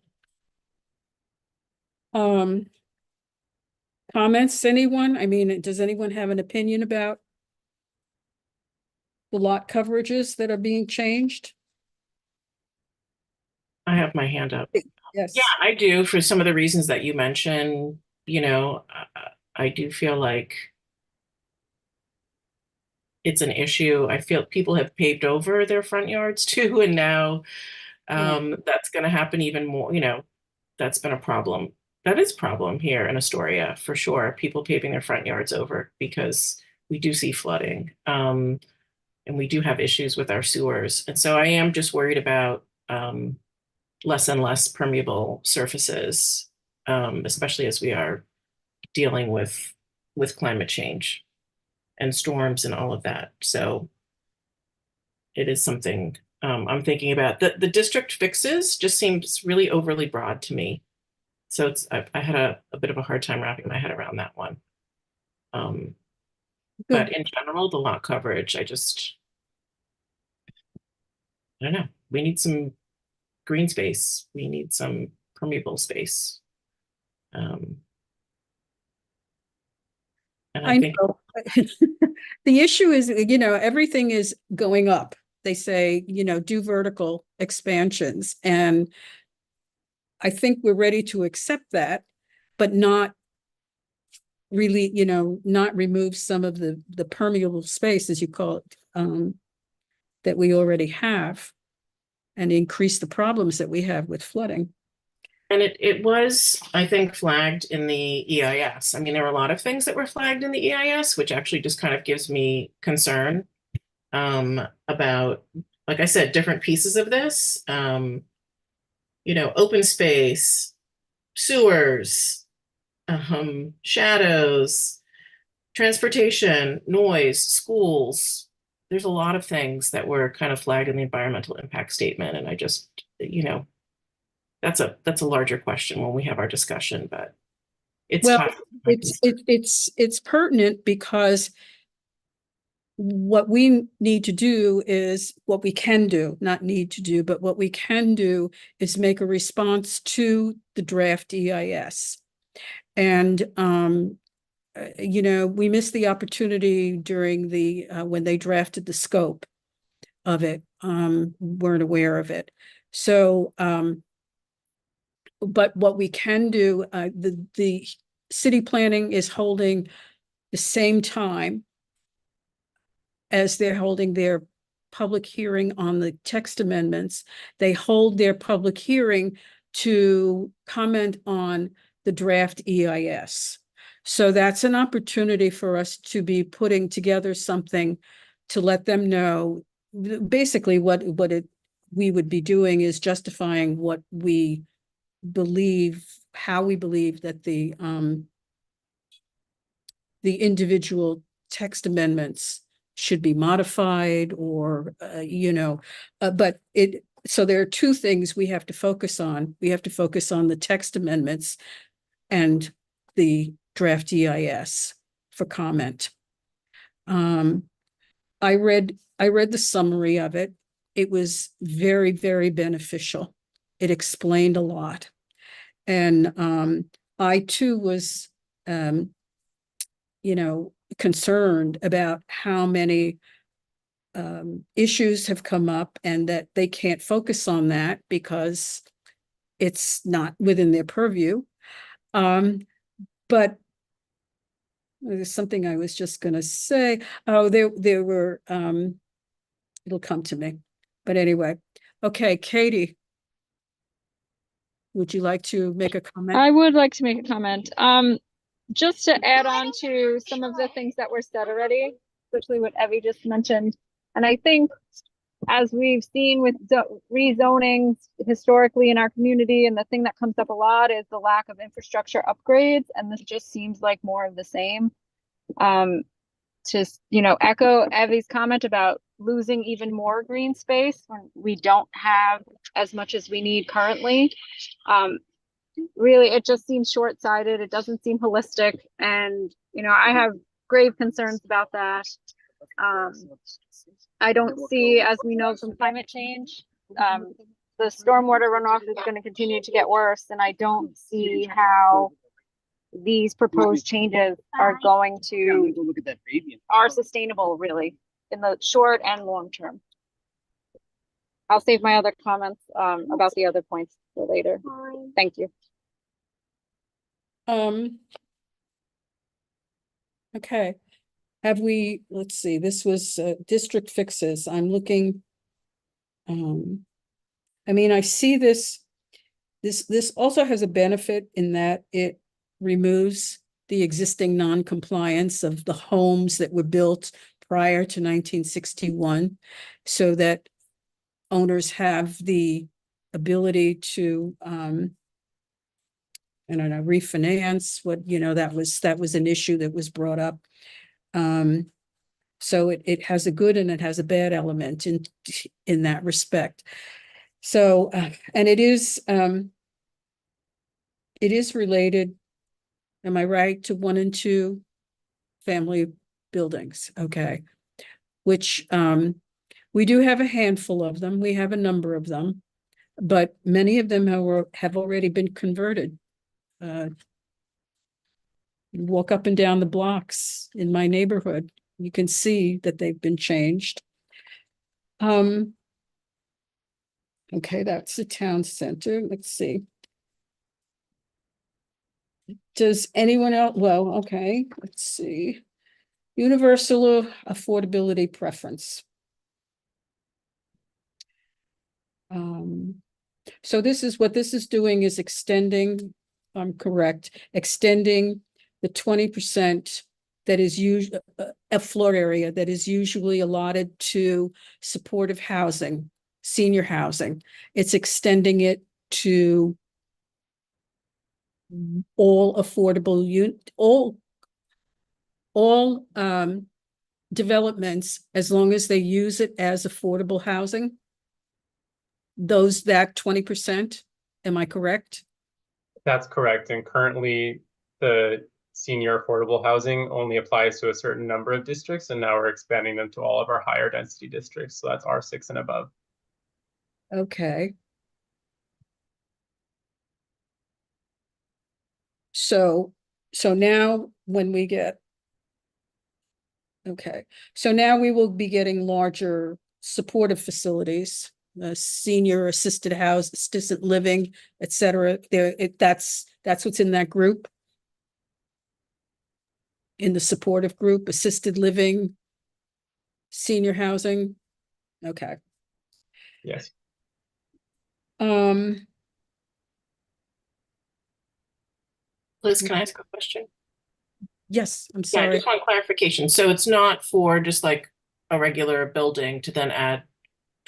Comments, anyone? I mean, does anyone have an opinion about the lot coverages that are being changed? I have my hand up. Yes. Yeah, I do. For some of the reasons that you mentioned, I do feel like it's an issue. I feel people have paved over their front yards too, and now that's going to happen even more. That's been a problem. That is a problem here in Astoria for sure. People paving their front yards over because we do see flooding. And we do have issues with our sewers. And so I am just worried about less and less permeable surfaces, especially as we are dealing with climate change and storms and all of that. So it is something I'm thinking about. The district fixes just seems really overly broad to me. So I had a bit of a hard time wrapping my head around that one. But in general, the lot coverage, I don't know. We need some green space. We need some permeable space. And I think know. The issue is, everything is going up. They say, do vertical expansions. And I think we're ready to accept that, but not really, not remove some of the permeable space, as you call it, that we already have, and increase the problems that we have with flooding. And it was, I think, flagged in the EIS. I mean, there were a lot of things that were flagged in the EIS, which actually just kind of gives me concern about, like I said, different pieces of this. Open space, sewers, shadows, transportation, noise, schools. There's a lot of things that were kind of flagged in the environmental impact statement. And I just, that's a larger question when we have our discussion, but it's tough. It's pertinent because what we need to do is what we can do, not need to do, but what we can do is make a response to the draft EIS. And, we missed the opportunity during the, when they drafted the scope of it, weren't aware of it. So, but what we can do, the city planning is holding the same time as they're holding their public hearing on the text amendments. They hold their public hearing to comment on the draft EIS. So that's an opportunity for us to be putting together something to let them know. Basically, we would be doing is justifying what we believe, how we believe that the individual text amendments should be modified, or but so there are two things we have to focus on. We have to focus on the text amendments and the draft EIS for comment. I read the summary of it. It was very, very beneficial. It explained a lot. And I too was concerned about how many issues have come up, and that they can't focus on that because it's not within their purview. But there's something I was just going to say. Oh, there were, it'll come to me. But anyway, okay, Katie, would you like to make a comment? I would like to make a comment. Just to add on to some of the things that were said already, especially what Evie just mentioned. And I think, as we've seen with rezoning historically in our community, and the thing that comes up a lot is the lack of infrastructure upgrades. And this just seems like more of the same. Just, echo Evie's comment about losing even more green space when we don't have as much as we need currently. Really, it just seems short-sighted. It doesn't seem holistic. And, I have grave concerns about that. I don't see, as we know from climate change, the stormwater runoff is going to continue to get worse. And I don't see how these proposed changes are going to, are sustainable, really, in the short and long term. I'll save my other comments about the other points for later. Thank you. Okay. Let's see, this was district fixes. I'm looking, I see this also has a benefit in that it removes the existing non-compliance of the homes that were built prior to 1961, so that owners have the ability to, I don't know, refinance what, that was an issue that was brought up. So it has a good and it has a bad element in that respect. So, and it is related, am I right, to 1 and 2 family buildings? Okay. Which, we do have a handful of them. We have a number of them, but many of them have already been converted. You walk up and down the blocks in my neighborhood, you can see that they've been changed. Okay, that's the town center. Let's see. Does anyone else? Well, okay, let's see. Universal affordability preference. So this is what this is doing is extending, I'm correct, extending the 20% that is usually a floor area that is usually allotted to supportive housing, senior housing. It's extending it to all affordable all developments, as long as they use it as affordable housing. That 20%, am I correct? That's correct. And currently, the senior affordable housing only applies to a certain number of districts, and now we're expanding them to all of our higher density districts. So that's R6 and above. Okay. So now when we get, okay, so now we will be getting larger supportive facilities, senior assisted living, et cetera. That's what's in that group. In the supportive group, assisted living, senior housing. Okay. Yes. Liz, can I ask a question? Yes, I'm Yeah, I sorry. just want clarification. So it's not for just like a regular building to then add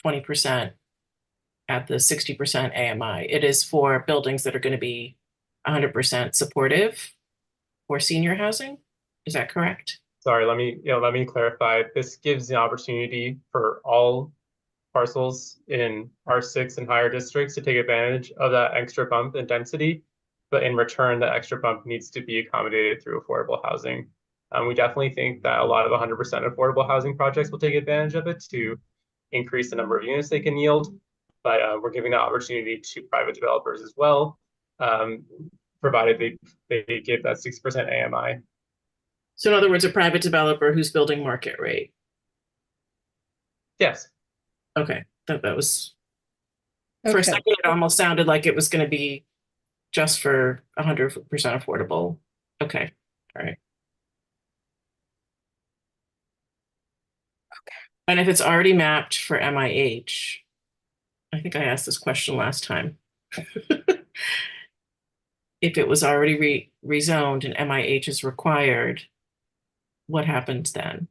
20% at the 60% AMI. It is for buildings that are going to be 100% supportive for senior housing. Is that correct? Sorry, let me clarify. This gives the opportunity for all parcels in R6 and higher districts to take advantage of that extra bump in density, but in return, that extra bump needs to be accommodated through affordable housing. We definitely think that a lot of 100% affordable housing projects will take advantage of it to increase the number of units they can yield, but we're giving the opportunity to private developers as well, provided they give that 6% AMI. So in other words, a private developer who's building market rate. Yes. Okay, that was, for a Okay. second, it almost sounded like it was going to be just for 100% affordable. Okay, all right. Okay. And if it's already mapped for MIH, I think I asked this question last time. If it was already rezoned and MIH is required, what happens then?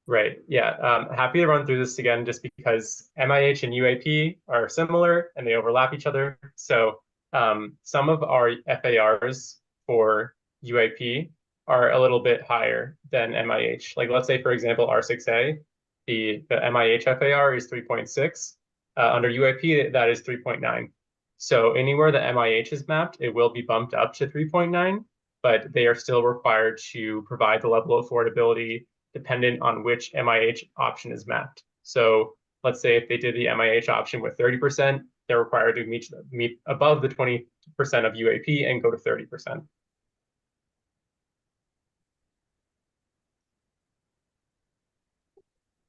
Right. Yeah. Happy to run through this again just because MIH and UAP are similar and they overlap each other. So some of our FARs for UAP are a little bit higher than MIH. Like let's say, for example, R6A, the MIH FAR is 3.6. Under UAP, that is 3.9. So anywhere that MIH is mapped, it will be bumped up to 3.9, but they are still required to provide the level of affordability dependent on which MIH option is mapped. So let's say if they did the MIH option with 30%, they're required to meet above the 20% of UAP and go to 30%.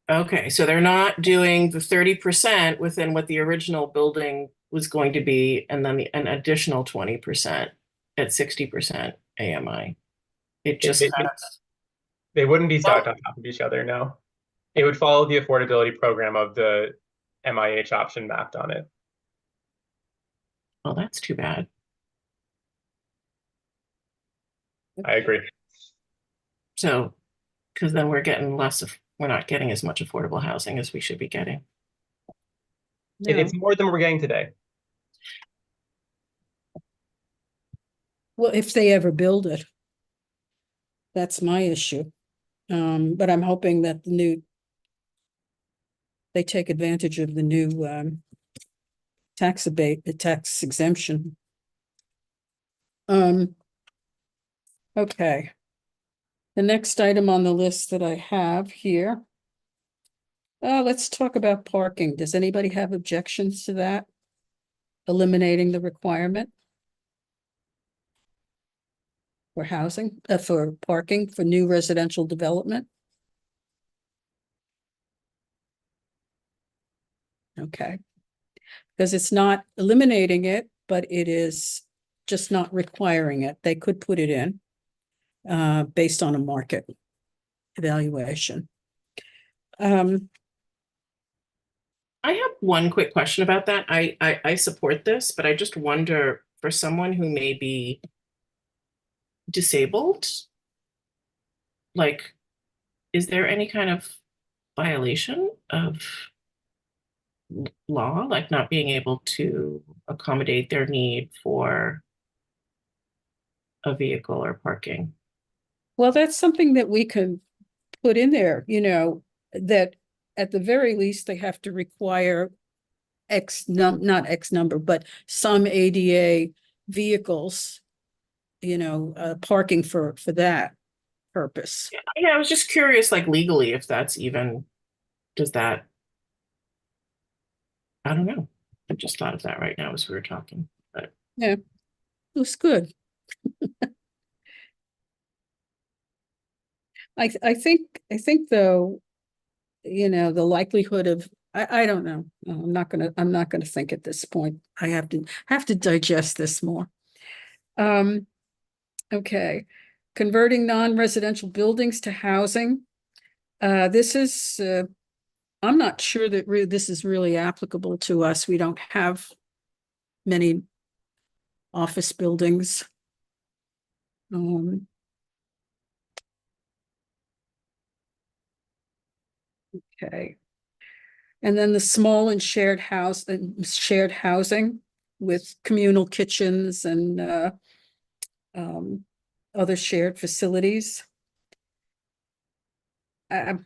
Okay, so they're not doing the 30% within what the original building was going to be, and then an additional 20% at 60% AMI. It just they wouldn't be stacked on top of each other, no. It would follow the affordability program of the MIH option mapped on it. Oh, that's too bad. I agree. So Because then we're getting we're not getting as much affordable housing as we should be getting. It- It's more than we're getting today. Well, if they ever build it. That's my issue. But I'm hoping that they take advantage of the new the tax exemption. Okay. The next item on the list that I have here. Let's talk about parking. Does anybody have objections to that? Eliminating the requirement for housing, for parking for new residential development? Okay. Because it's not eliminating it, but it is just not requiring it. They could put it in based on a market evaluation. I have one quick question about that. I support this, but I just wonder, for someone who may be disabled, like, is there any kind of violation of law, like not being able to accommodate their need for a vehicle or parking? Well, that's something that we can put in there, that at the very least, they have to require not X number, but some ADA vehicles, parking for that purpose. Yeah, I was just curious, like legally, if that's even, does that, I don't know. I just thought of that right now as we were talking, but Yeah, it was good. I think though, the likelihood of, I don't know. No, I'm not gonna think at this point. I have to digest this more. Okay. Converting non-residential buildings to housing. This is, I'm not sure that this is really applicable to us. We don't have many office buildings. Okay. And then the small and shared housing with communal kitchens and other shared facilities. I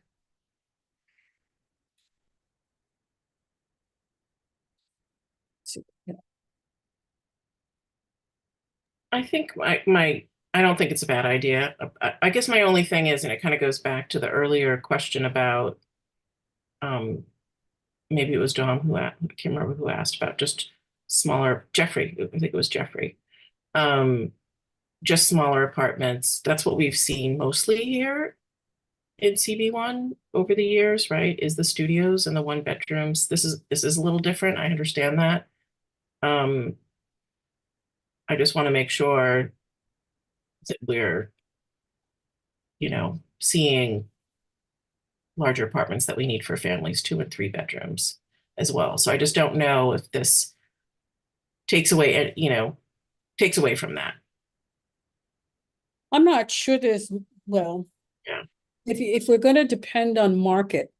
think I don't think it's a bad idea. I guess my only thing is, and it kind of goes back to the earlier question about, maybe it was Dom who I can't remember who asked about just smaller, Jeffrey, I think it was Jeffrey. Just smaller apartments. That's what we've seen mostly here in CB1 over the years, right? Is the studios and the one bedrooms. This is a little different. I understand that. I just want to make sure that we're, seeing larger apartments that we need for families, 2 and 3 bedrooms as well. So I just don't know if this takes away from that. I'm not sure well, Yeah. If we're going to depend on market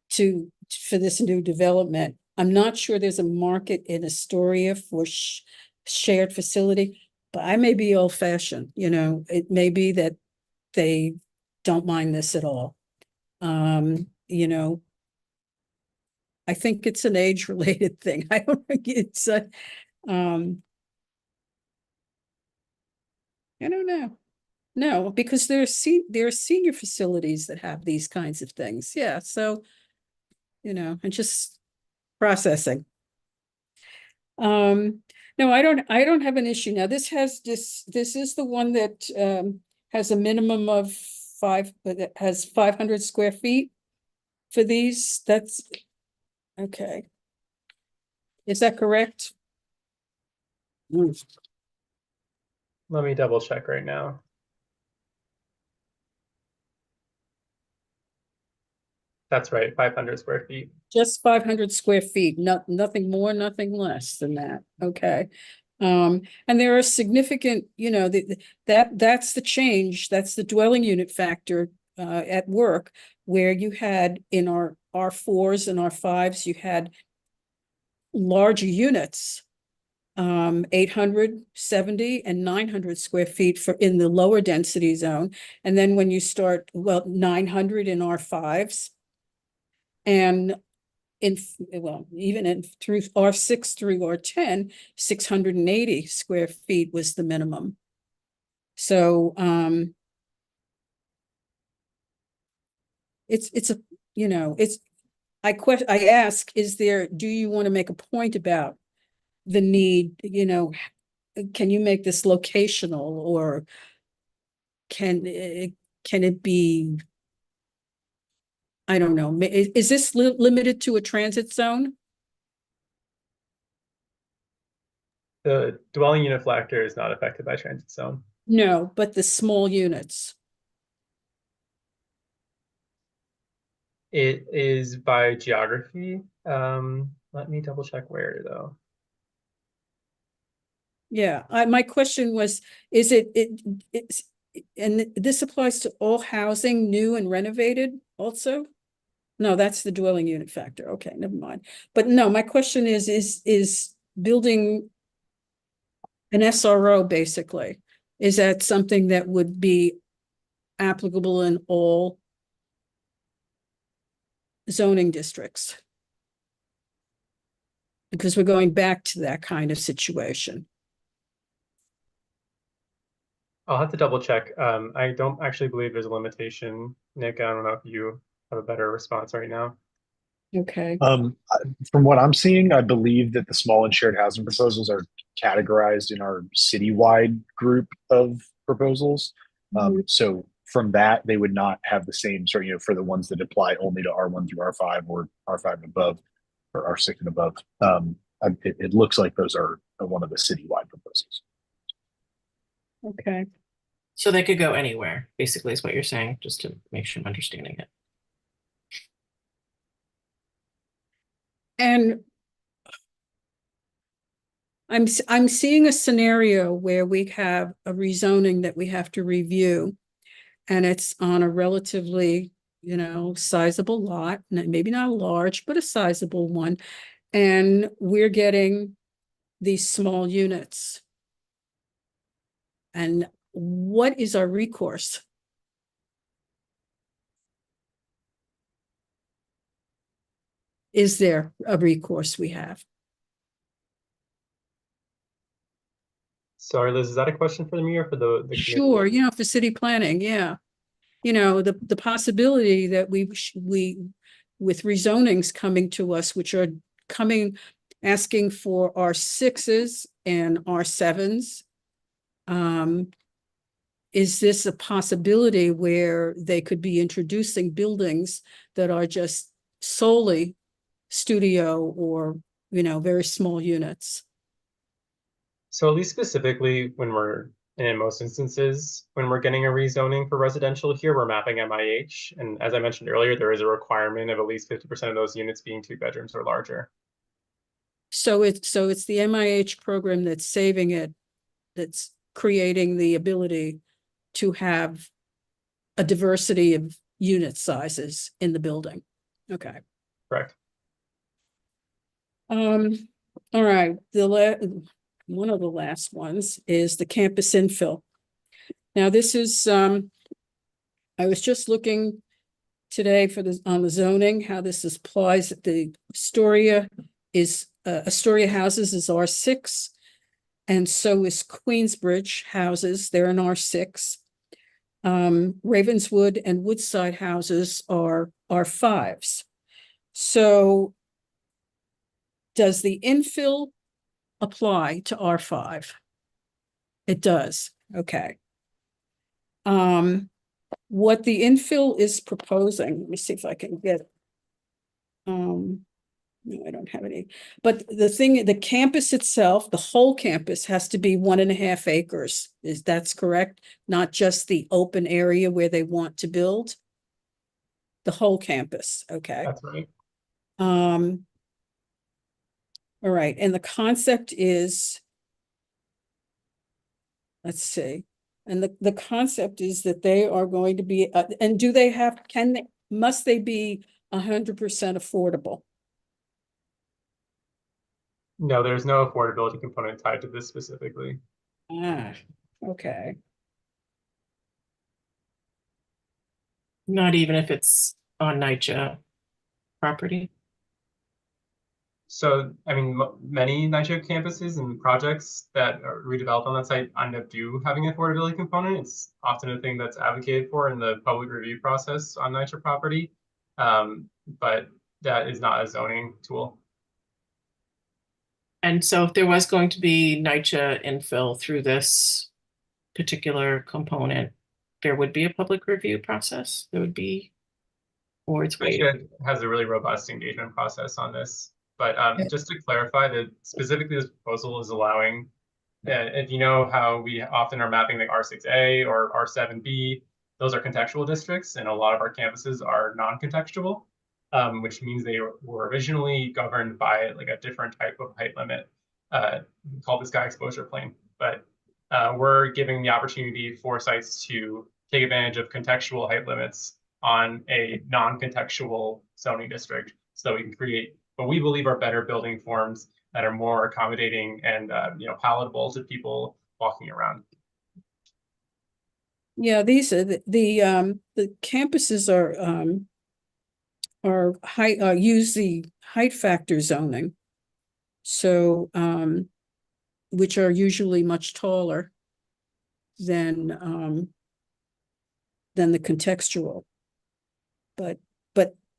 for this new development, I'm not sure there's a market in Astoria for shared facility, but I may be old fashioned, it may be that they don't mind this at all. I think it's an age related thing. I don't think it's I don't know. No, because there are senior facilities that have these kinds of things. Yeah, so, and just processing. No, I don't have an issue. Now, this is the one that has a minimum of 500 square feet for these. That's okay. Is that correct? Let me double check right now. That's right, 500 square feet. Just 500 square feet, nothing more, nothing less than that. Okay. And there are significant, that's the change. That's the dwelling unit factor at work, where you had in our R4s and R5s, you had larger units, 870 and 900 square feet for in the lower density zone. And then when you start, well, 900 in R5s, and even in through R6 through R10, 680 square feet was the minimum. So, it's a, you know, I ask, do you want to make a point about the need, can you make this locational, or can it be, I don't know, is this limited to a transit zone? The dwelling unit factor is not affected by transit zone. No, but the small units. It is by geography. Let me double check where though. Yeah, my question was, is it's, and this applies to all housing, new and renovated also? No, that's the dwelling unit factor. Okay, never mind. But no, my question is building an SRO basically, is that something that would be applicable in all zoning districts? Because we're going back to that kind of situation. I'll have to double check. I don't actually believe there's a limitation. Nick, I don't know if you have a better response right now. Okay. From what I'm seeing, I believe that the small and shared housing proposals are categorized in our citywide group of proposals. So from that, they would not have the same sort, for the ones that apply only to R1 through R5 or R5 and above, or R6 and above. It looks like those are one of the citywide proposals. Okay. So they could go anywhere, basically, is what you're saying, just to make sure I'm understanding it. And I'm seeing a scenario where we have a rezoning that we have to review, and it's on a relatively, sizable lot, maybe not large, but a sizable one. And we're getting these small units. And what is our recourse? Is there a recourse we have? Sorry, Liz, is that a question for me or for the committee? Sure, for city planning, yeah. The possibility that we with rezonings coming to us, which are asking for R6s and R7s. Is this a possibility where they could be introducing buildings that are just solely studio or, very small units? So at least specifically when we're, and in most instances, when we're getting a rezoning for residential here, we're mapping MIH. And as I mentioned earlier, there is a requirement of at least 50% of those units being 2 bedrooms or larger. So it's the MIH program that's saving it, that's creating the ability to have a diversity of unit sizes in the building. Okay. Correct. All right, one of the last ones is the campus infill. Now this is, I was just looking today on the zoning, how this applies. The Astoria houses is R6, and so is Queensbridge houses, they're in R6. Ravenswood and Woodside houses are R5s. So does the infill apply to R5? It does. Okay. What the infill is proposing, let me see if I can get, no, I don't have any, but the campus itself, the whole campus has to be 1.5 acres. That's correct? Not just the open area where they want to build? The whole campus, okay. That's right. All right, and the concept is, let's see, And the concept is that they are going to be, and do they have, must they be 100% affordable? No, there's no affordability component tied to this specifically. Ah, okay. Not even if it's on NYCHA property. So, I mean, many NYCHA campuses and projects that are redeveloped on that site end up having an affordability component. It's often a thing that's advocated for in the public review process on NYCHA property, but that is not a zoning tool. And so if there was going to be NYCHA infill through this particular component, there would be a public review process. There would be, or it's waiting. NYCHA has a really robust engagement process on this. But just to clarify that specifically this proposal is allowing, if you know how we often are mapping like R6A or R7B, those are contextual districts, and a lot of our campuses are non-contextual, which means they were originally governed by like a different type of height limit called the sky exposure plane. But we're giving the opportunity for sites to take advantage of contextual height limits on a non-contextual zoning district, so that we can create what we believe are better building forms that are more accommodating and palatable to people walking around. Yeah, these are the campuses are use the height factor zoning. So which are usually much taller than the contextual. But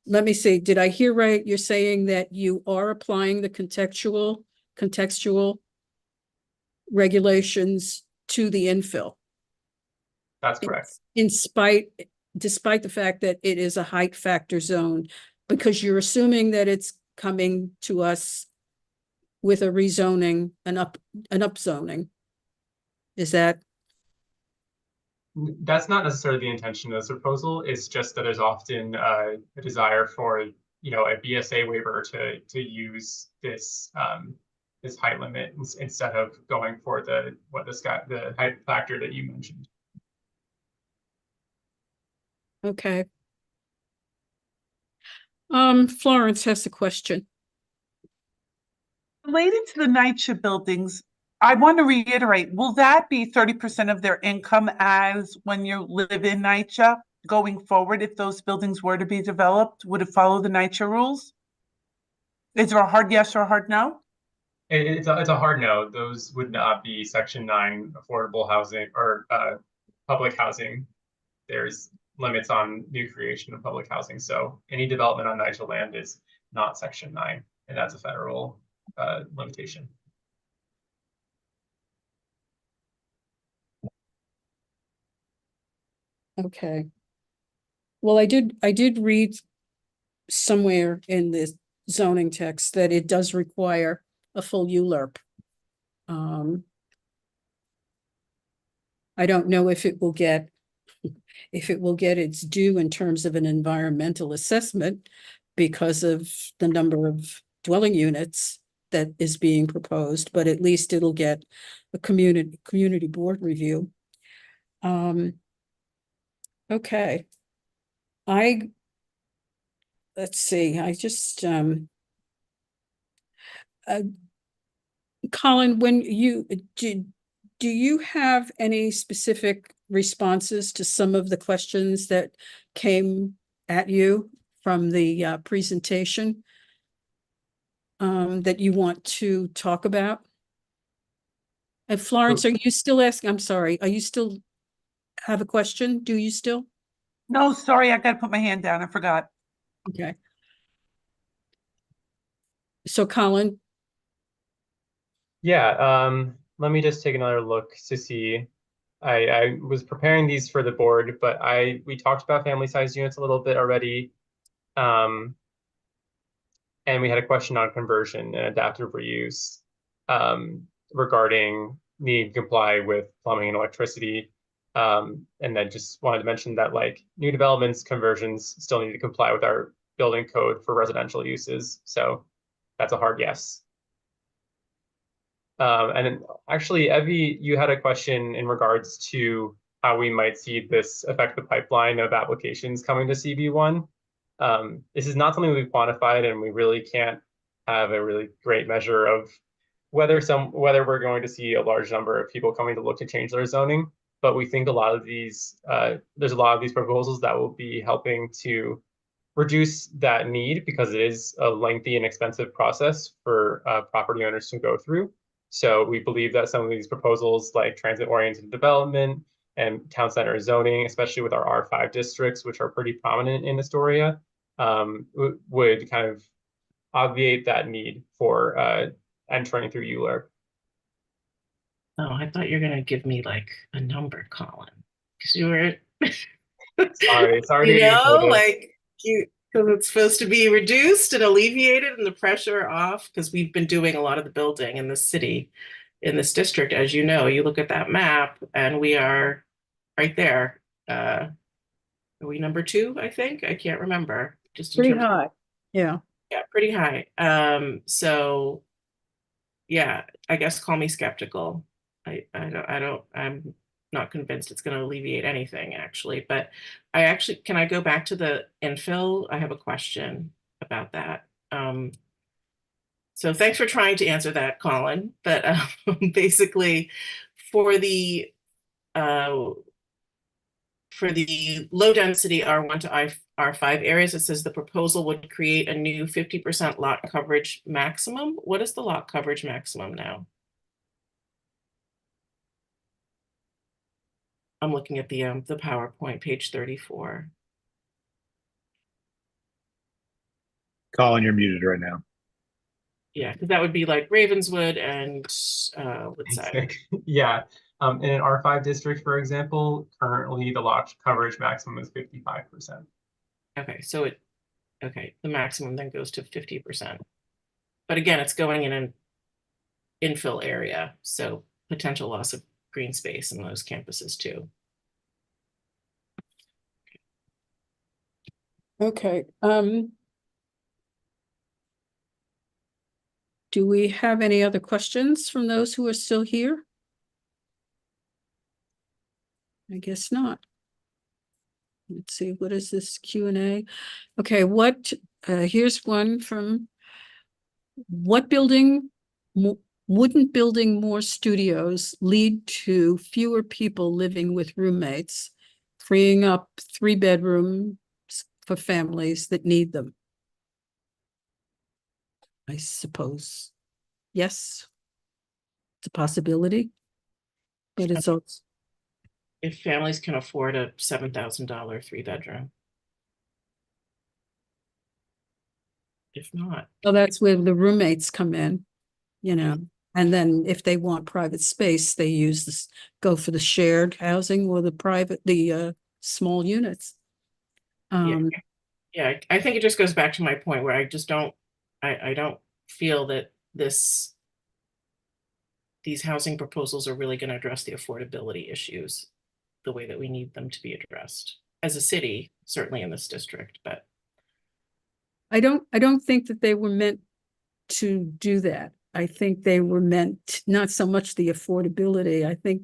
let me see, did I hear right? You're saying that you are applying the contextual regulations to the infill? That's correct. Despite the fact that it is a height factor zone, because you're assuming that it's coming to us with a rezoning, an upzoning. Is that? That's not necessarily the intention of this proposal. It's just that there's often a desire for a BSA waiver to use this this height limit instead of going for the height factor that you mentioned. Okay. Florence has a question. Related to the NYCHA buildings, I want to reiterate, will that be 30% of their income as when you live in NYCHA going forward? If those buildings were to be developed, would it follow the NYCHA rules? Is there a hard yes or a hard no? It's a hard no. Those would not be Section 9 affordable housing or public housing. There's limits on new creation of public housing. So any development on NYCHA land is not Section 9, and that's a federal limitation. Okay. Well, I did read somewhere in the zoning text that it does require a full ULURP. I don't know if it will get its due in terms of an environmental assessment because of the number of dwelling units that is being proposed, but at least it'll get a community board review. Okay. Let's see, I just, Colin, when do you have any specific responses to some of the questions that came at you from the presentation that you want to talk about? And Florence, are you still asking? I'm sorry, are you still have a question? Do you still? No, sorry, I gotta put my hand down. I forgot. Okay. So Colin? Yeah, let me just take another look to see. I was preparing these for the board, but we talked about family size units a little bit already. And we had a question on conversion and adaptive reuse regarding needing to comply with plumbing and electricity. And then just wanted to mention that like new developments, conversions still need to comply with our building code for residential uses. So that's a hard yes. And then actually, Evie, you had a question in regards to how we might see this affect the pipeline of applications coming to CB1. This is not something we've quantified, and we really can't have a really great measure of whether we're going to see a large number of people coming to look to change their zoning. But we think a lot of these, there's a lot of these proposals that will be helping to reduce that need, because it is a lengthy and expensive process for property owners to go through. So we believe that some of these proposals, like transit-oriented development and town center zoning, especially with our R5 districts, which are pretty prominent in Astoria, would kind of obviate that need for entering through ULURP. Oh, I thought you were gonna give me like a number, Colin, because you were. Sorry to You hear know, this. like because it's supposed to be reduced and alleviated and the pressure off, because we've been doing a lot of the building in the city, in this district, as you know. You look at that map and we are right there. Are we number 2, I think? I can't remember. Just in Pretty terms of, high. Yeah. yeah, pretty high. So yeah, I guess call me skeptical. I'm not convinced it's going to alleviate anything, actually. But can I go back to the infill? I have a question about that. So thanks for trying to answer that, Colin. But basically, for the low density R1 to R5 areas, it says the proposal would create a new 50% lot coverage maximum. What is the lot coverage maximum now? I'm looking at the PowerPoint, page 34. Colin, you're muted right now. Yeah, because that would be like Ravenswood and Woodside. Yeah. In an R5 district, for example, currently the lot coverage maximum is 55%. Okay, so the maximum then goes to 50%. But again, it's going in an infill area, so potential loss of green space in those campuses too. Okay. Do we have any other questions from those who are still here? I guess not. Let's see, what is this Q&A? Okay, here's one from, wouldn't building more studios lead to fewer people living with roommates, freeing up 3 bedrooms for families that need them? I suppose, yes, it's a possibility, but it's also, If families can afford a $7,000 3-bedroom. If not, well, that's where the roommates come in, you know, and then if they want private space, they go for the shared housing or the small units. yeah, I think it just goes back to my point where I just don't, I don't feel that these housing proposals are really going to address the affordability issues the way that we need them to be addressed as a city, certainly in this district. But I don't think that they were meant to do that. I think they were meant not so much the affordability. I think,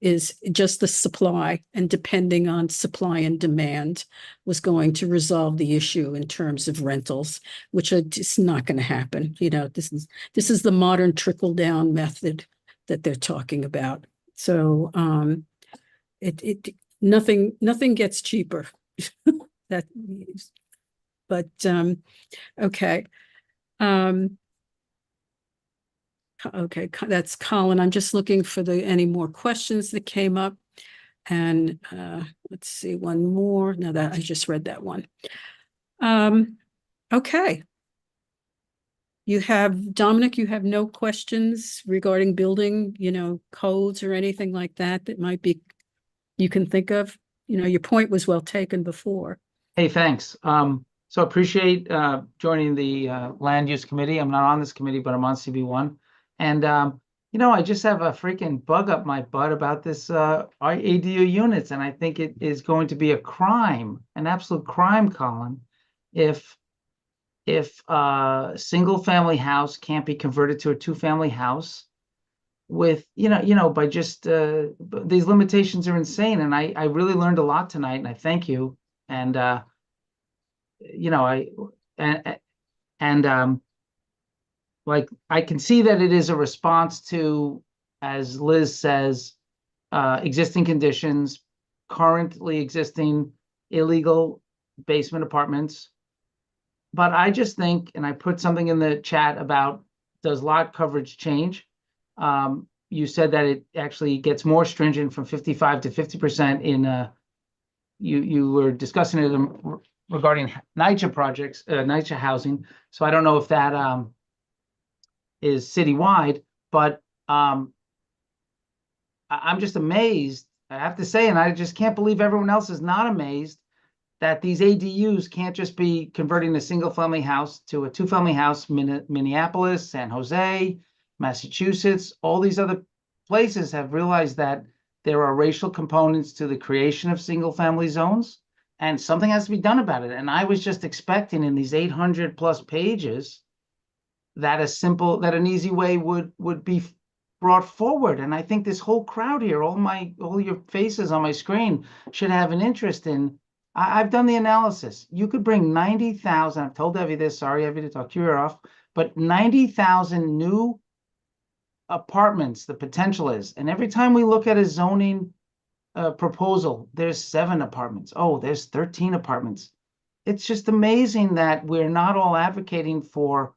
is just the supply, and depending on supply and demand was going to resolve the issue in terms of rentals, which are just not going to happen. You know, this is the modern trickle down method that they're talking about. So nothing gets cheaper. Okay. Okay, that's Colin. I'm just looking for any more questions that came up. And let's see, one more. No, that I just read that one. Okay. Dominic, you have no questions regarding building, codes or anything like that you can think of? Your point was well taken before. Hey, thanks. So appreciate joining the land use committee. I'm not on this committee, but I'm on CB1. And, I just have a freaking bug up my butt about this ADU units. And I think it is going to be a crime, an absolute crime, Colin, if a single family house can't be converted to a 2-family house, with, by just, these limitations are insane. And I really learned a lot tonight, and I thank you. And, and like, I can see that it is a response to, as Liz says, existing conditions, currently existing illegal basement apartments. But I just think, and I put something in the chat about, does lot coverage change? You said that it actually gets more stringent from 55 to 50% in, you were discussing it regarding NYCHA projects, NYCHA housing. So I don't know if that is citywide, but I'm just amazed, I have to say, and I just can't believe everyone else is not amazed, that these ADUs can't just be converting a single family house to a two-family house. Minneapolis, San Jose, Massachusetts, all these other places have realized that there are racial components to the creation of single family zones, and something has to be done about it. And I was just expecting in these 800 plus pages that an easy way would be brought forward. And I think this whole crowd here, all your faces on my screen, should have an interest in. I've done the analysis. You could bring 90,000. I've told Evie this. Sorry, Evie, to talk your ear off, but 90,000 new apartments. The potential is, and every time we look at a zoning proposal, there's 7 apartments. Oh, there's 13 apartments. It's just amazing that we're not all advocating for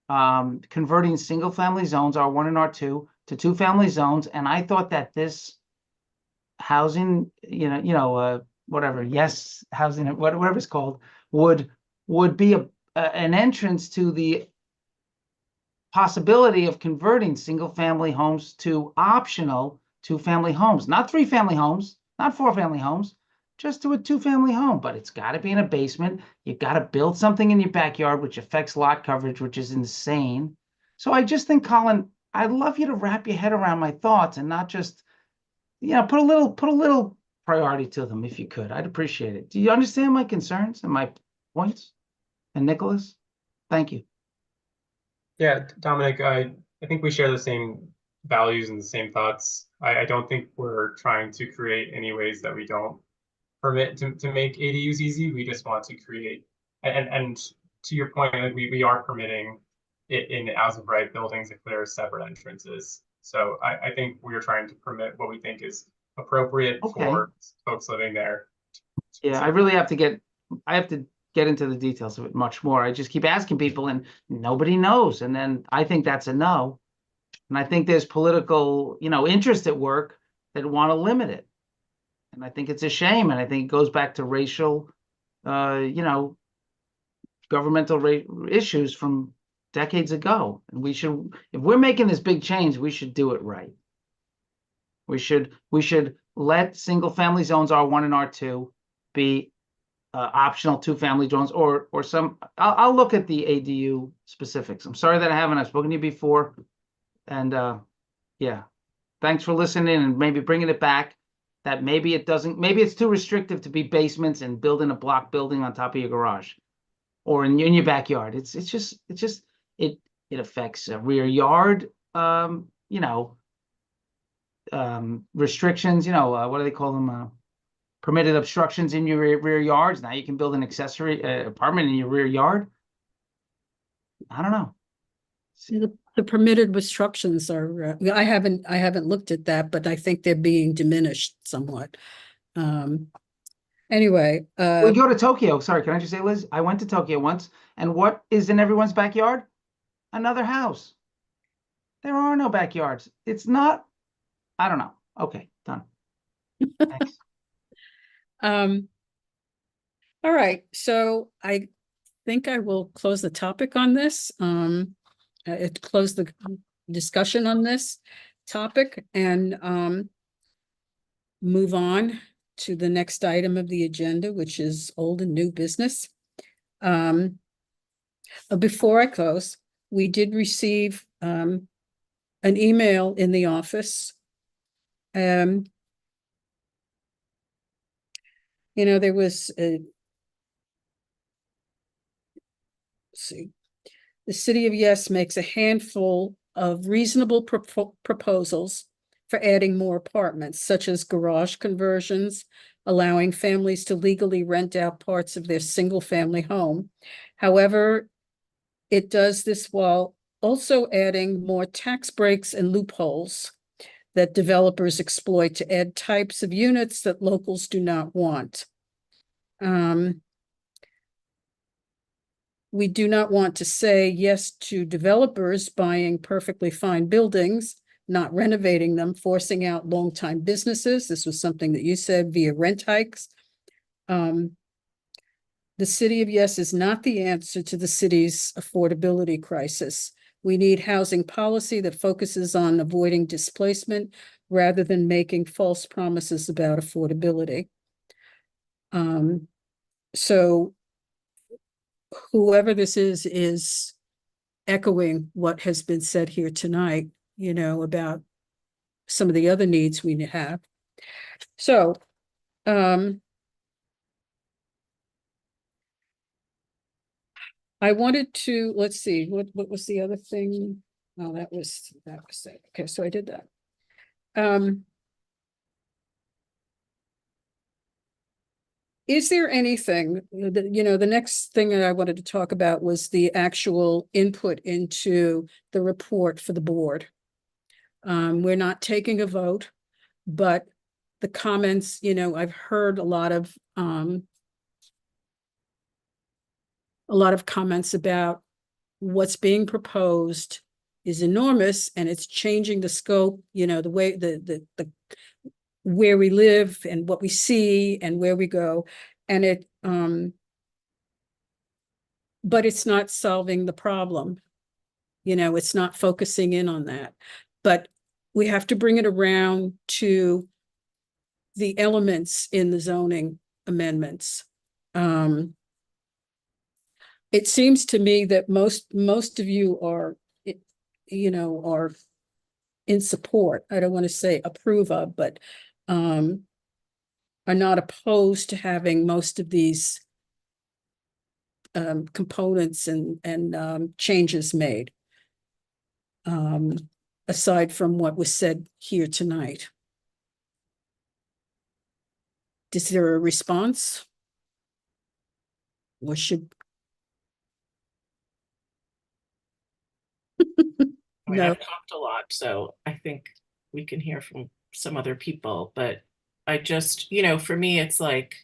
converting single family zones, R1 and R2, to two-family zones. And I thought that this housing, whatever, yes, housing, whatever it's called, would be an entrance to the possibility of converting single-family homes to optional two-family homes, not three-family homes, not four-family homes, just to a two-family home. But it's got to be in a basement. You've got to build something in your backyard, which affects lot coverage, which is insane. So I just think, Colin, I'd love you to wrap your head around my thoughts and not just, put a little priority to them if you could. I'd appreciate it. Do you understand my concerns and my points? And Nicholas, thank you. Yeah, Dominic, I think we share the same values and the same thoughts. I don't think we're trying to create any ways that we don't permit to make ADUs easy. We just want to create, and to your point, like we are permitting it in as of right buildings if there are separate entrances. So I think we're trying to permit what we think is appropriate for folks living there. Yeah, I really have to get into the details of it much more. I just keep asking people and nobody knows. And then I think that's a no. And I think there's political, interest at work that want to limit it. And I think it's a shame. And I think it goes back to racial, governmental issues from decades ago. And if we're making this big change, we should do it right. We should let single family zones R1 and R2 be optional two-family zones, or some. I'll look at the ADU specifics. I'm sorry that I've spoken to you before, and yeah, thanks for listening and maybe bringing it back. That maybe it's too restrictive to be basements and building a block building on top of your garage, or in your backyard. It affects a rear yard, restrictions. What do they call them? Permitted obstructions in your rear yards. Now you can build an accessory apartment in your rear yard. I don't know. The permitted obstructions are, I haven't looked at that, but I think they're being diminished somewhat. Anyway. We go to Tokyo. Sorry, can I just say, Liz? I went to Tokyo once, and what is in everyone's backyard? Another house. There are no backyards. It's not, I don't know. Okay, done. Thanks. All right, so I think I will close the topic on this. Close the discussion on this topic and move on to the next item of the agenda, which is old and new business. Before I close, we did receive an email in the office. There was let's see. The City of Yes makes a handful of reasonable proposals for adding more apartments, such as garage conversions, allowing families to legally rent out parts of their single-family home. However, it does this while also adding more tax breaks and loopholes that developers exploit to add types of units that locals do not want. We do not want to say yes to developers buying perfectly fine buildings, not renovating them, forcing out long-time businesses. This was something that you said via rent hikes. The city of Yes is not the answer to the city's affordability crisis. We need housing policy that focuses on avoiding displacement rather than making false promises about affordability. So whoever this is echoing what has been said here tonight, you know, about some of the other needs we have. So, I wanted to, let's see, what was the other thing? Oh, that was it. Okay, so I did that. Is there anything that, you know, the next thing that I wanted to talk about was the actual input into the report for the board. We're not taking a vote, but the comments, you know, I've heard a lot of comments about what's being proposed is enormous and it's changing the scope, you know, the way the where we live and what we see and where we go. And it, but it's not solving the problem. You know, it's not focusing in on that. But we have to bring it around to the elements in the zoning amendments. It seems to me that most of you are, you know, are in support. I don't want to say approve of, but are not opposed to having most of these components and changes made. Aside from what was said here tonight. Is there a response? Or should? I mean, No. I've talked a lot, so I think we can hear from some other people, but I just, you know, for me, it's like,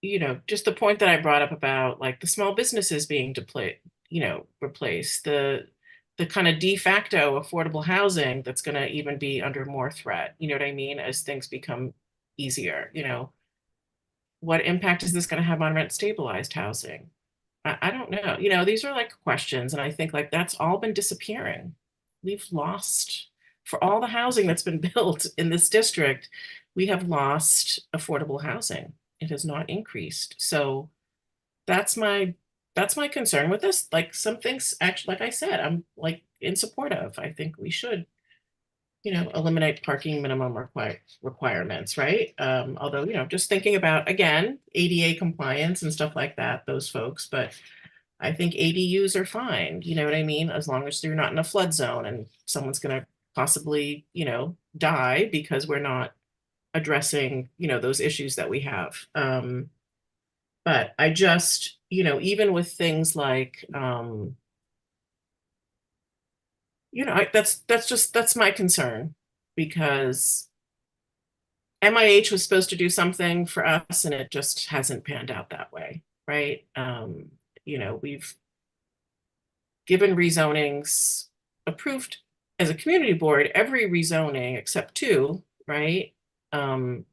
you know, just the point that I brought up about like the small businesses being replaced, the kind of de facto affordable housing that's going to even be under more threat, you know what I mean, as things become easier, you know, what impact is this going to have on rent stabilized housing? I don't know. You know, these are like questions, and I think like that's all been disappearing. We've lost, for all the housing that's been built in this district, we have lost affordable housing. It has not increased. So that's my concern with this. Like some things actually, like I said, I'm like in support of. I think we should, you know, eliminate parking minimum requirements, right? Although, you know, just thinking about, again, ADA compliance and stuff like that, those folks, but I think ADUs are fine, you know what I mean? As long as you're not in a flood zone and someone's gonna possibly, you know, die because we're not addressing, you know, those issues that we have. But I just, you know, even with things like, you know, that's my concern, because MIH was supposed to do something for us and it just hasn't panned out that way, right? You know, we've given rezonings, approved as a community board every rezoning except 2, right? And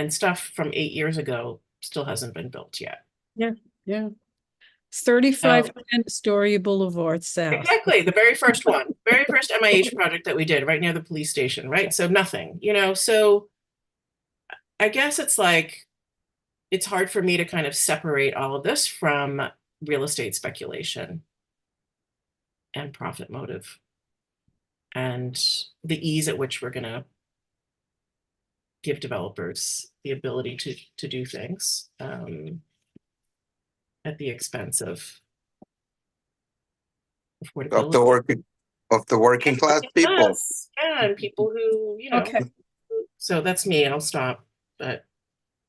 stuff from 8 years ago still hasn't been built yet. Yeah. It's 3510 Astoria Boulevard South. Exactly, the very first one, very first MIH project that we did right near the police station, right? So nothing, you know, so I guess it's like, it's hard for me to kind of separate all of this from real estate speculation and profit motive and the ease at which we're going to give developers the ability to do things at the expense of affordability. Of the working class people. Yes, yeah, and people who, Okay. so that's me. I'll stop, but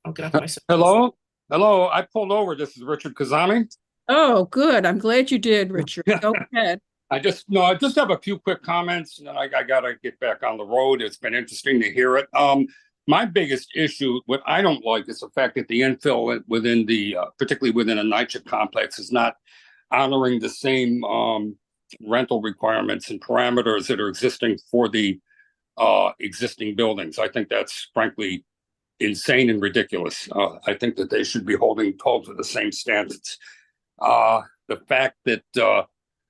I'll get off my soapbox. Hello, I pulled over. This is Richard Kazami. Oh, good. I'm glad you did, Richard. Go ahead. I just have a few quick comments, and then I gotta get back on the road. It's been interesting to hear it. My biggest issue, what I don't like, is the fact that the infill within the, particularly within a NYCHA complex, is not honoring the same rental requirements and parameters that are existing for the existing buildings. I think that's frankly insane and ridiculous. I think that they should be held to the same standards. The fact that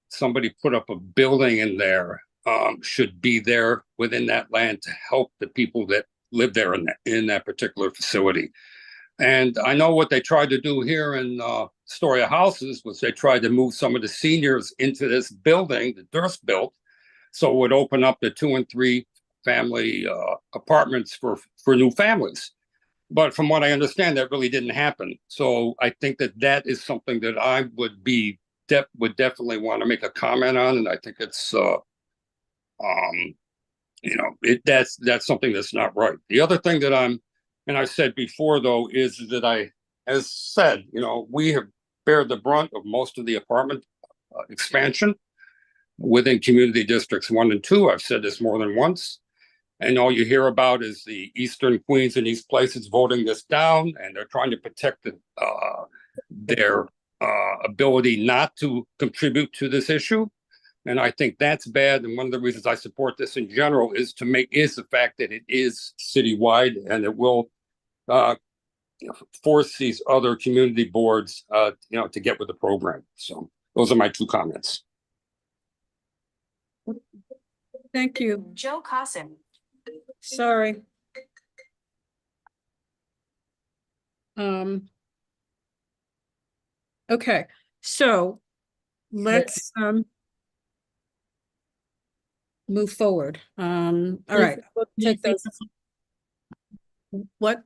somebody put up a building in there should be there within that land to help the people that live there in that particular facility. And I know what they tried to do here in Astoria Houses was they tried to move some of the seniors into this building that Durst built, so it would open up the 2 and 3 family apartments for new families. But from what I understand, that really didn't happen. So I think that is something that I would definitely want to make a comment on, and I think it's that's something that's not right. The other thing that and I said before, though, is that as said, we have bared the brunt of most of the apartment expansion within community districts 1 and 2. I've said this more than once. And all you hear about is the Eastern Queens and these places voting this down, and they're trying to protect their ability not to contribute to this issue. And I think that's bad. And one of the reasons I support this in general is the fact that it is citywide, and it will force these other community boards, to get with the program. So those are my 2 comments. Thank you. Joe Cossin. Sorry. Okay, so let's move forward. All right. We'll take those. What?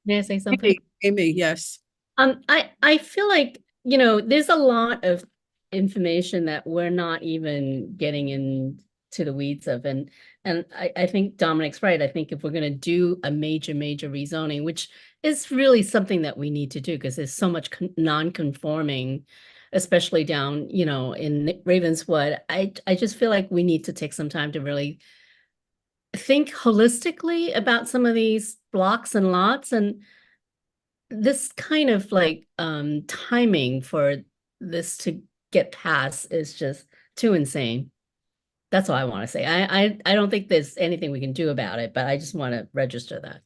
May I say something? Amy, yes. I feel like, there's a lot of information that we're not even getting into the weeds of. And I think Dominic's right. I think if we're going to do a major rezoning, which is really something that we need to do because there's so much non-conforming, especially down, in Ravenswood, I just feel like we need to take some time to really think holistically about some of these blocks and lots, and this kind of like timing for this to get passed is just too insane. That's all I want to say. I don't think there's anything we can do about it, but I just want to register that.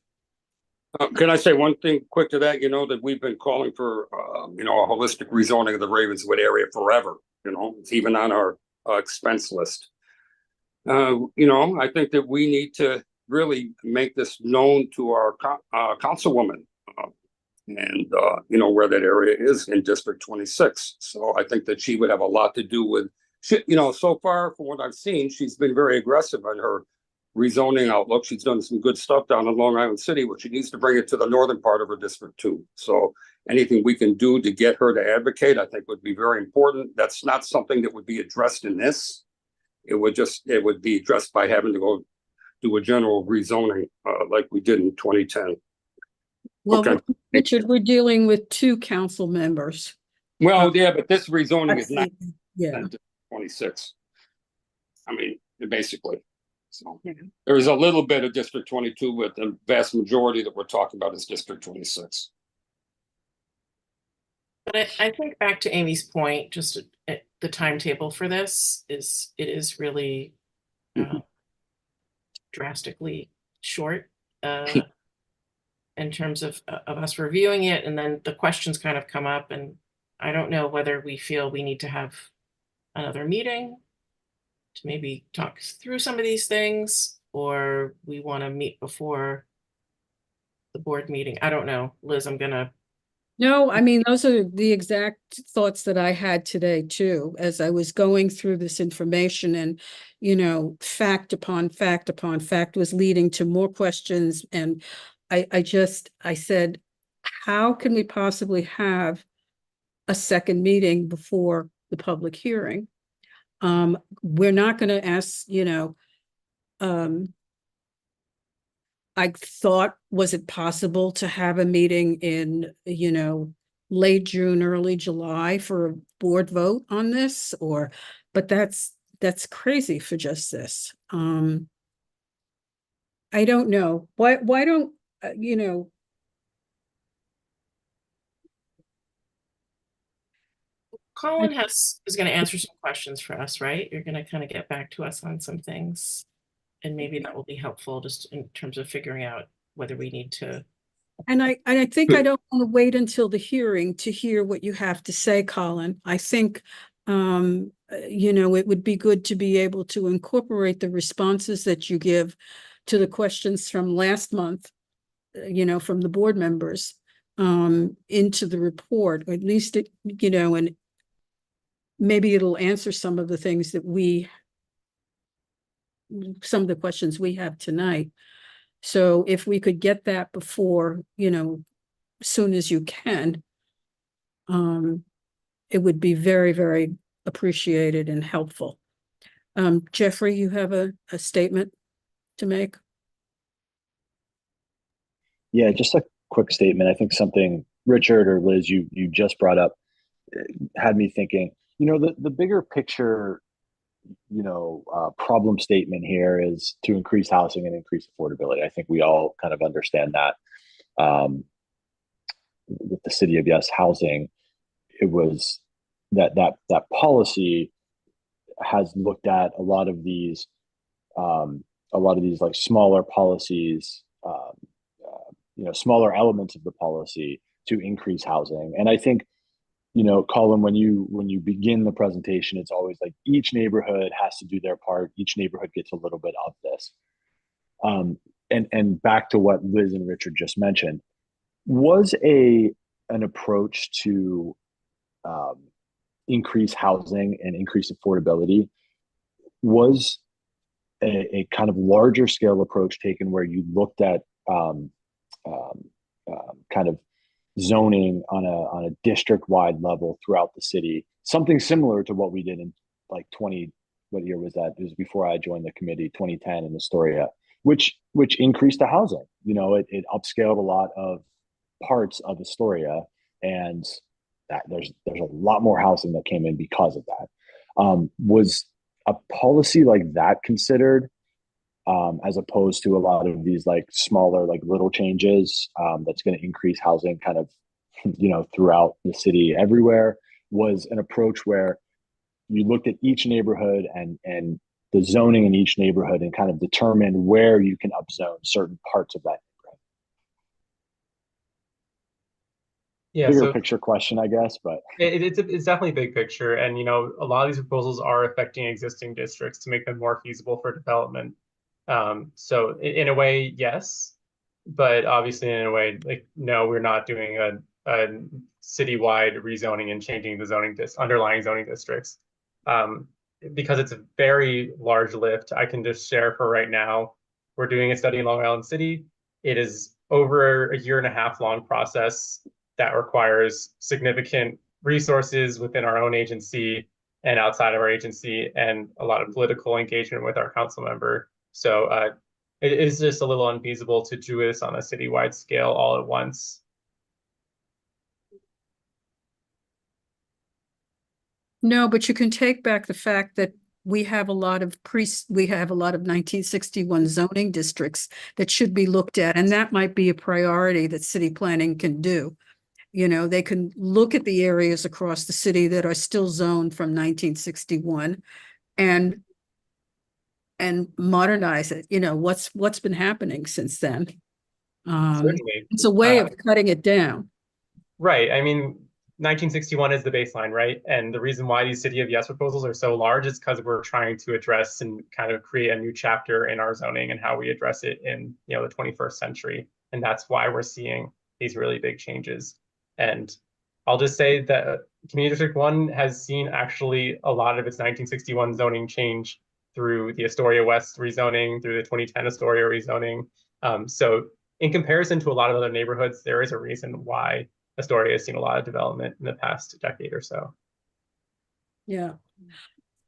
Can I say one thing quick to that? That we've been calling for, a holistic rezoning of the Ravenswood area forever. It's even on our expense list. I think that we need to really make this known to our councilwoman, and where that area is in District 26. So I think that she would have a lot to do with. So far from what I've seen, she's been very aggressive on her rezoning outlook. She's done some good stuff down in Long Island City, but she needs to bring it to the northern part of her district too. So anything we can do to get her to advocate, I think would be very important. That's not something that would be addressed in this. It would be addressed by having to go do a general rezoning like we did in 2010. Well, okay. Richard, we're dealing with 2 council members. Well, yeah, but this rezoning is not 26. I mean, basically. So there is a little bit of District 22, but the vast majority that we're talking about is District 26. But I think back to Amy's point, just the timetable for this is really drastically short in terms of us reviewing it, and then the questions kind of come up, and I don't know whether we feel we need to have another meeting to maybe talk through some of these things, or we want to meet before the board meeting. I don't know. Liz, No, I mean, those are the exact thoughts that I had today too, as I was going through this information, and, fact upon fact upon fact was leading to more questions. And I said, how can we possibly have a second meeting before the public hearing? We're not going to ask, I thought, was it possible to have a meeting in, late June, early July for a board vote on this? But that's crazy for just this. I don't know. Why don't, Colin is going to answer some questions for us, right? You're going to kind of get back to us on some things, and maybe that will be helpful just in terms of figuring out whether we need to. And I think I don't want to wait until the hearing to hear what you have to say, Colin. I think, it would be good to be able to incorporate the responses that you give to the questions from last month, from the board members, into the report, or at least and maybe it'll answer some of the things that some of the questions we have tonight. So if we could get that before, as soon as you can, it would be very, very appreciated and helpful. Jeffrey, you have a statement to make? Yeah, just a quick statement. I think something Richard or Liz, you just brought up, had me thinking, the bigger picture, problem statement here is to increase housing and increase affordability. I think we all kind of understand that. With the City of Yes housing, it was that policy has looked at a lot of these like smaller policies, smaller elements of the policy to increase housing. And I think, Colin, when you begin the presentation, it's always like each neighborhood has to do their part. Each neighborhood gets a little bit of this. And back to what Liz and Richard just mentioned, was an approach to increase housing and increase affordability was a kind of larger scale approach taken where you looked at kind of zoning on a district wide level throughout the city, something similar to what we did in like what year was that? It was before I joined the committee, 2010 in Astoria, which increased the housing. It upscaled a lot of parts of Astoria, and that there's a lot more housing that came in because of that. Was a policy like that considered, as opposed to a lot of these like smaller, like little changes, that's going to increase housing kind of, throughout the city everywhere? Was an approach where you looked at each neighborhood and the zoning in each neighborhood and kind of determine where you can upzone certain parts of that neighborhood? Yeah, bigger so picture question, I guess, but it's definitely big picture. And, a lot of these proposals are affecting existing districts to make them more feasible for development. So in a way, yes, but obviously in a way, like, no, we're not doing a citywide rezoning and changing the underlying zoning districts. Because it's a very large lift, I can just share for right now, we're doing a study in Long Island City. It is over a 1.5 year long process that requires significant resources within our own agency and outside of our agency, and a lot of political engagement with our council member. So it is just a little unfeasible to do this on a citywide scale all at once. No, but you can take back the fact that we have a lot of 1961 zoning districts that should be looked at, and that might be a priority that city planning can do. They can look at the areas across the city that are still zoned from 1961 and modernize it. What's been happening since then. Certainly. It's a way of cutting it down. Right. I mean, 1961 is the baseline, right? And the reason why these City of Yes proposals are so large is because we're trying to address and kind of create a new chapter in our zoning and how we address it in the 21st century. And that's why we're seeing these really big changes. And I'll just say that Community District 1 has seen actually a lot of its 1961 zoning change through the Astoria West rezoning, through the 2010 Astoria rezoning. So in comparison to a lot of other neighborhoods, there is a reason why Astoria has seen a lot of development in the past decade or so. Yeah.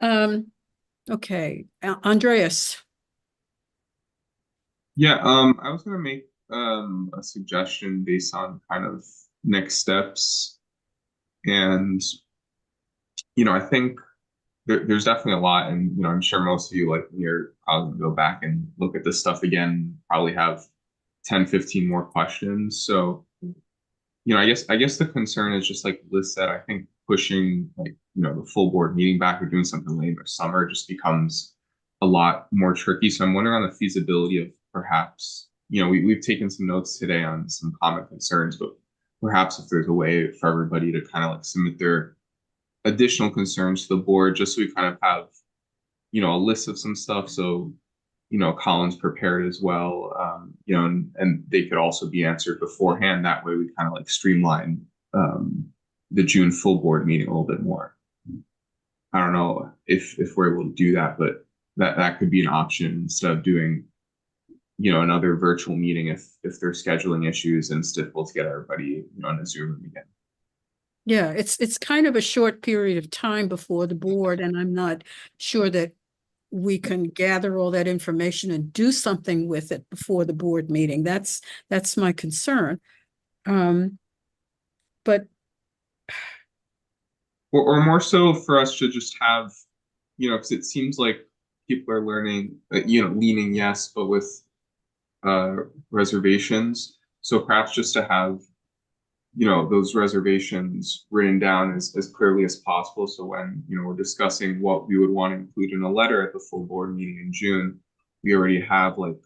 Okay, Andreas. Yeah, I was gonna make a suggestion based on kind of next steps. And I think there's definitely a lot, and I'm sure most of you like me are probably gonna go back and look at this stuff again, probably have 10, 15 more questions. So, I guess the concern is just like Liz said, I think pushing like, the full board meeting back or doing something late or summer just becomes a lot more tricky. So I'm wondering on the feasibility of perhaps, we've taken some notes today on some common concerns, but perhaps if there's a way for everybody to kind of like submit their additional concerns to the board, just so we kind of have, a list of some stuff. So, Colin's prepared as well, and they could also be answered beforehand. That way we kind of like streamline the June full board meeting a little bit more. I don't know if we're able to do that, but that could be an option instead of doing, another virtual meeting if there's scheduling issues and it's difficult to get everybody, in a Zoom room again. Yeah, it's kind of a short period of time before the board, and I'm not sure that we can gather all that information and do something with it before the board meeting. That's my concern. But or more so for us to just have, because it seems like people are learning, leaning yes, but with reservations. So perhaps just to have, those reservations written down as clearly as possible. So when, we're discussing what we would want to include in a letter at the full board meeting in June, we already have like,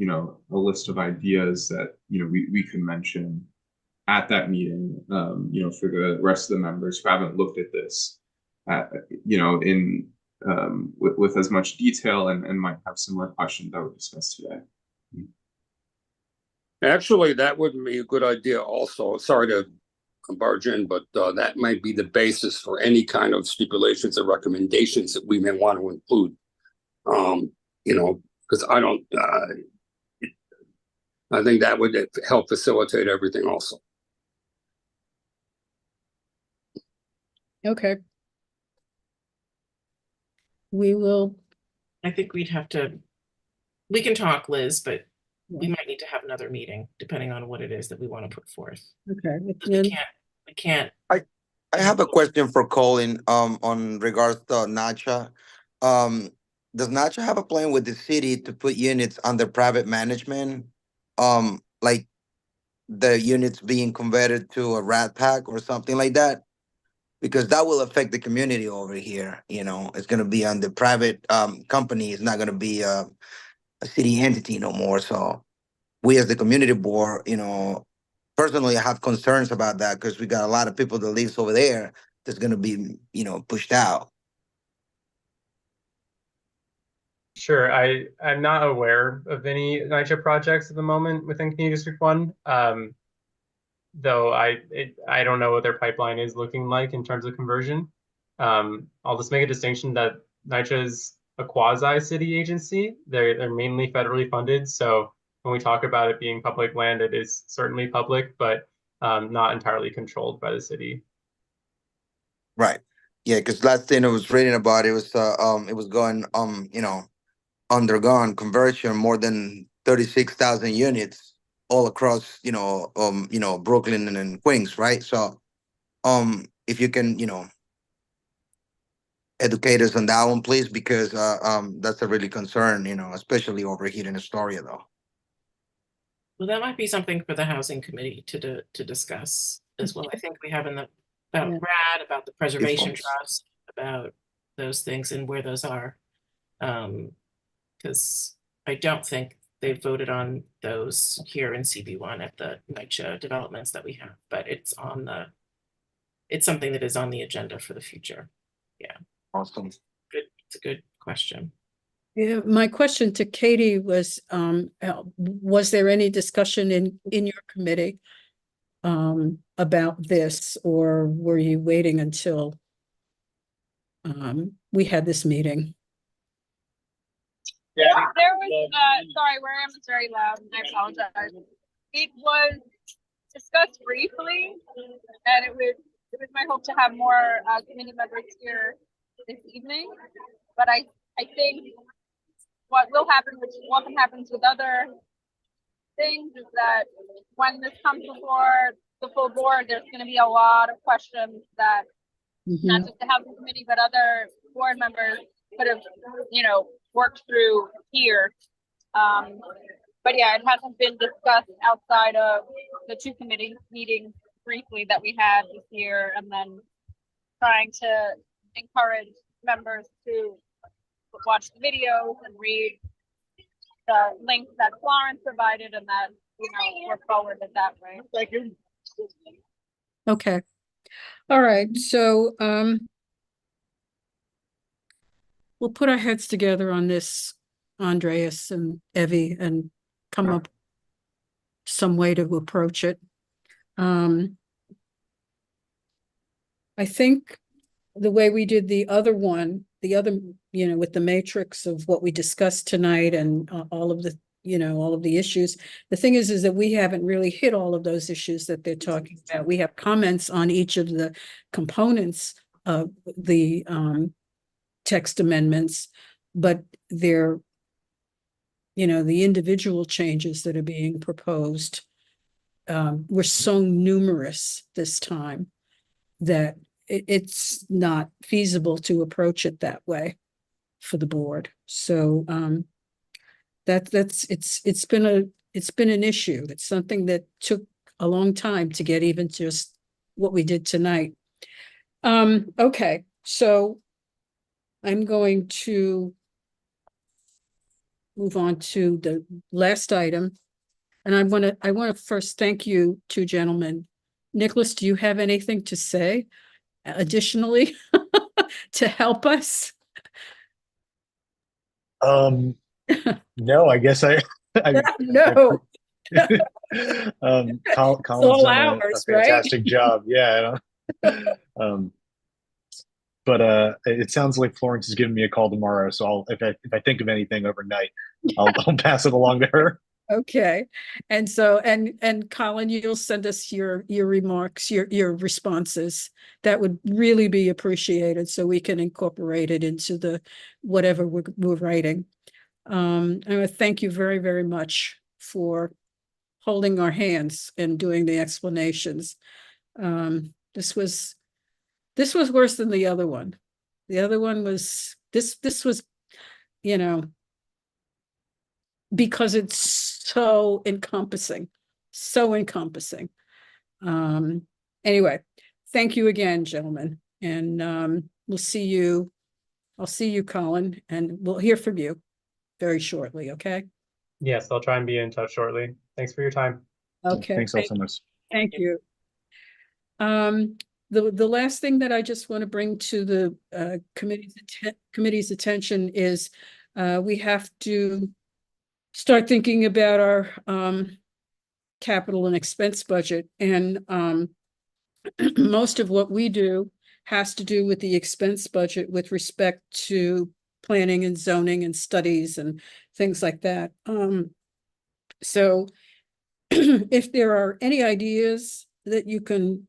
a list of ideas that, we can mention at that meeting, for the rest of the members who haven't looked at this, in with as much detail and might have similar questions that we discussed today. Actually, that would be a good idea also. Sorry to barge in, but that might be the basis for any kind of stipulations or recommendations that we may want to include. Because I think that would help facilitate everything also. okay. We will, I think we can talk, Liz, but we might need to have another meeting depending on what it is that we want to put forth. okay. We can't. I have a question for Colin, on regards to NACHA. Does NACHA have a plan with the city to put units under private management? Like the units being converted to a rat pack or something like that? Because that will affect the community over here. It's going to be under private company. It's not going to be a city entity no more. So we as the community board, personally, I have concerns about that because we got a lot of people that lives over there that's going to be, pushed out. Sure, I'm not aware of any NYCHA projects at the moment within Community District 1. Though I don't know what their pipeline is looking like in terms of conversion. I'll just make a distinction that NYCHA is a quasi-city agency. They're mainly federally funded. So when we talk about it being public land, it is certainly public, but not entirely controlled by the city. Right. Yeah, because last thing I was reading about it was going undergone conversion more than 36,000 units all across Brooklyn and Queens, right? So if you can educate us on that one, please, because that's a really concern, especially over here in Astoria, though. Well, that might be something for the housing committee to discuss as well. I think we have about RAD, about the preservation trust, about those things and where those are. Because I don't think they voted on those here in CB1 at the NYCHA developments that we have, but it's something that is on the agenda for the future. Yeah. Awesome. Good. It's a good question. Yeah, my question to Katie was there any discussion in your committee about this, or were you waiting until we had this meeting? Yeah, there was, sorry, where I am is very loud, and I apologize. It was discussed briefly, and it was my hope to have more committee members here this evening. But I think what will happen, which often happens with other things, is that when this comes before the full board, there's going to be a lot of questions that not just the housing committee, but other board members could have, worked through here. But yeah, it hasn't been discussed outside of the two committee meetings briefly that we had this year, and then trying to encourage members to watch the videos and read the links that Florence provided, and that, we're forwarded that way. Thank you. Okay. All right. So, we'll put our heads together on this, Andreas and Evie, and come up some way to approach it. I think the way we did the other one, with the matrix of what we discussed tonight and all of the issues. The thing is that we haven't really hit all of those issues that they're talking about. We have comments on each of the components of the text amendments, but they're, the individual changes that are being proposed were so numerous this time that it's not feasible to approach it that way for the board. So it's been an issue. It's something that took a long time to get even just what we did tonight. Okay, so I'm going to move on to the last item. And I want to first thank you two gentlemen. Nicholas, do you have anything to say additionally to help us? No, I guess I no. Colin's done a fantastic job. Yeah. But it sounds like Florence is giving me a call tomorrow. So if I think of anything overnight, I'll pass it along to her. Okay. And so, and Colin, you'll send us your remarks, your responses. That would really be appreciated so we can incorporate it into the whatever we're writing. And thank you very, very much for holding our hands and doing the explanations. This was worse than the other one. The other one was this was, because it's so encompassing. Anyway, thank you again, gentlemen. And I'll see you, Colin, and we'll hear from you very shortly, okay? Yes, I'll try and be in touch shortly. Thanks for your time. Okay. Thanks so much. Thank you. The last thing that I just want to bring to the committee's attention is we have to start thinking about our capital and expense budget. And most of what we do has to do with the expense budget with respect to planning and zoning and studies and things like that. So if there are any ideas that you can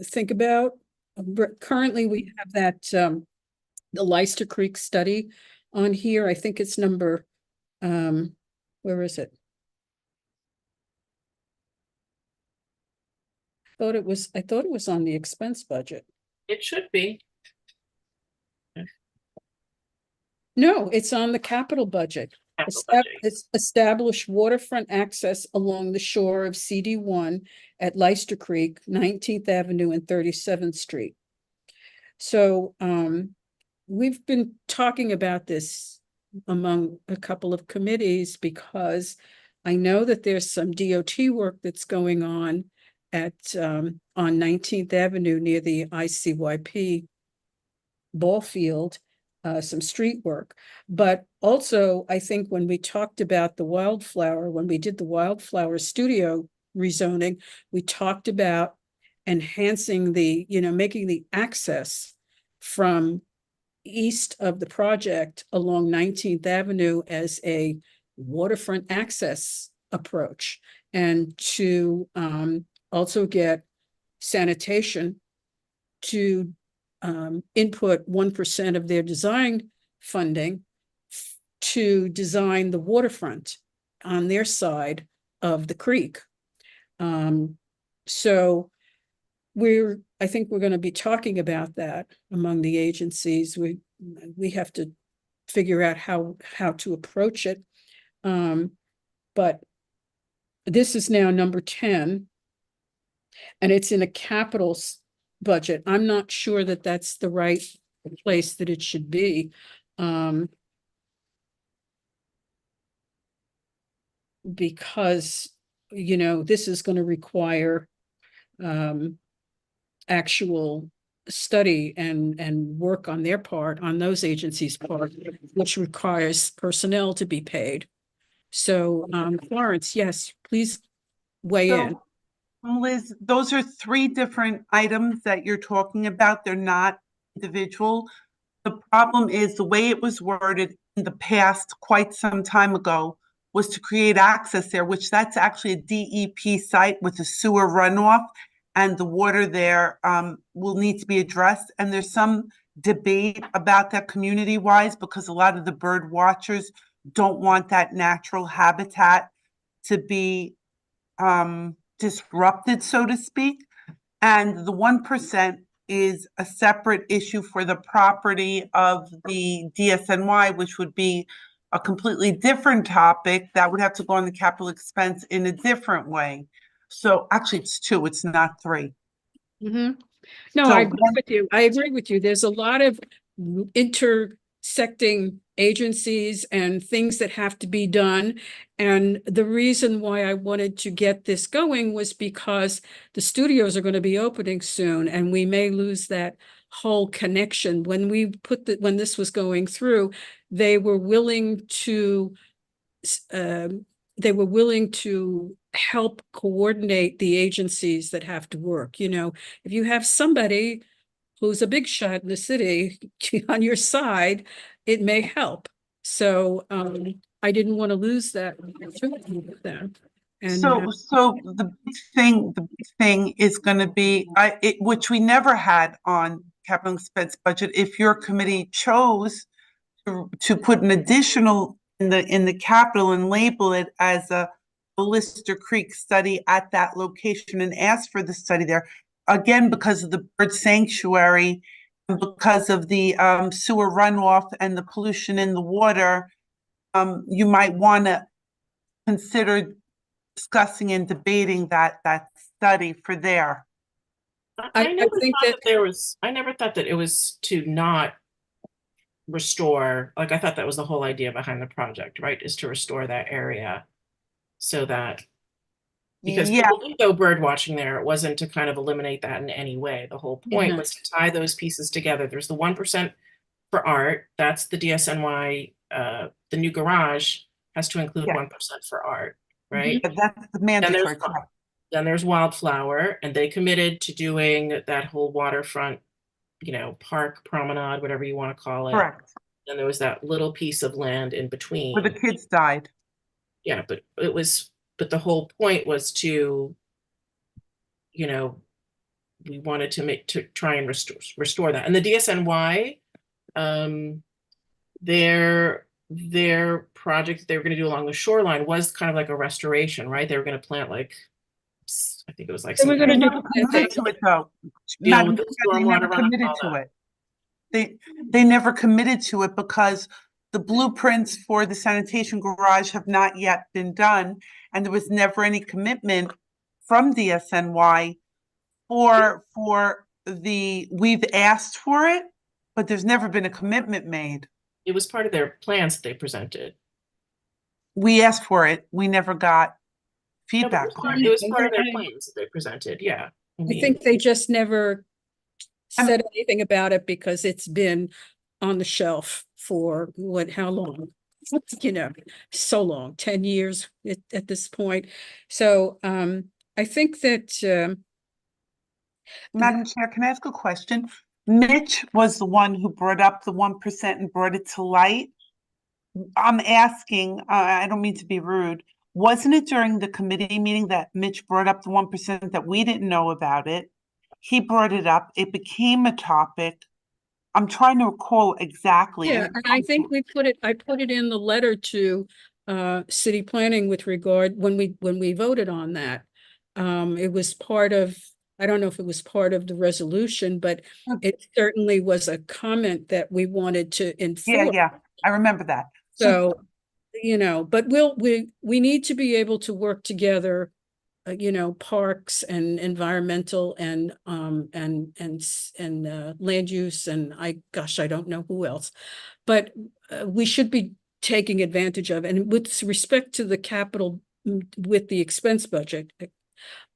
think about, currently we have that the Leicester Creek study on here. I think it's number where is it? I thought it was on the expense budget. It should be. No, it's on the capital budget. It's establish waterfront access along the shore of CD1 at Leicester Creek, 19th Avenue and 37th Street. So we've been talking about this among a couple of committees because I know that there's some DOT work that's going on at on 19th Avenue near the ICYP ball field, some street work. But also, I think when we talked about when we did the Wildflower Studio rezoning, we talked about enhancing making the access from east of the project along 19th Avenue as a waterfront access approach, and to also get sanitation to input 1% of their design funding to design the waterfront on their side of the creek. So I think we're going to be talking about that among the agencies. We have to figure out how to approach it. But this is now number 10, and it's in a capital budget. I'm not sure that that's the right place that it should be. Because, this is going to require actual study and work on their part, on those agencies' part, which requires personnel to be paid. So, Florence, yes, please weigh in. Liz, those are 3 different items that you're talking about. They're not individual. The problem is the way it was worded in the past, quite some time ago, was to create access there, which that's actually a DEP site with a sewer runoff, and the water there will need to be addressed. And there's some debate about that community-wise, because a lot of the bird watchers don't want that natural habitat to be disrupted, so to speak. And the 1% is a separate issue for the property of the DSNY, which would be a completely different topic that would have to go on the capital expense in a different way. So actually it's 2, it's not 3. Mm-hmm. No, So I agree with you. I agree with you. There's a lot of intersecting agencies and things that have to be done. And the reason why I wanted to get this going was because the studios are going to be opening soon, and we may lose that whole connection. When this was going through, they were willing to help coordinate the agencies that have to work. If you have somebody who's a big shot in the city on your side, it may help. So I didn't want to lose that opportunity with them. And so the big thing is going to be which we never had on capital expense budget. If your committee chose to put an additional in the capital and label it as a Lister Creek study at that location and ask for the study there, again, because of the bird sanctuary and because of the sewer runoff and the pollution in the water, you might want to consider discussing and debating that study for there. I never thought that it was to not restore, like I thought that was the whole idea behind the project, right? Is to restore that area so that, because people do go bird watching there, it wasn't to kind of eliminate that in any way. The whole point was to tie those pieces together. There's the 1% for art. That's the DSNY. The new garage has to include 1% for art, right? But that's the mandatory. Then there's Wildflower, and they committed to doing that whole waterfront, park, promenade, whatever you want to call it. Correct. And there was that little piece of land in between. Where the kids died. Yeah, but the whole point was to, we wanted to try and restore that. And the DSNY, their project they were going to do along the shoreline was kind of like a restoration, right? They were going to plant I think it was like we're going to do committed to it though. They never committed to it. They never committed to it because the blueprints for the sanitation garage have not yet been done, and there was never any commitment from DSNY we've asked for it, but there's never been a commitment made. It was part of their plans that they presented. We asked for it. We never got feedback. It was part of their plans that they presented. Yeah. I think they just never said anything about it because it's been on the shelf for how long? So long, 10 years at this point. So I think that Madam Chair, can I ask a question? Mitch was the one who brought up the 1% and brought it to light. I'm asking, I don't mean to be rude, wasn't it during the committee meeting that Mitch brought up the 1% that we didn't know about it? He brought it up. It became a topic. I'm trying to recall exactly. Yeah, and I think I put it in the letter to city planning with regard, when we voted on that. It was part of, I don't know if it was part of the resolution, but it certainly was a comment that we wanted to Yeah, enforce. yeah, I remember that. So, but we need to be able to work together, parks and environmental and land use, and I don't know who else, but we should be taking advantage of. And with respect to the capital, with the expense budget,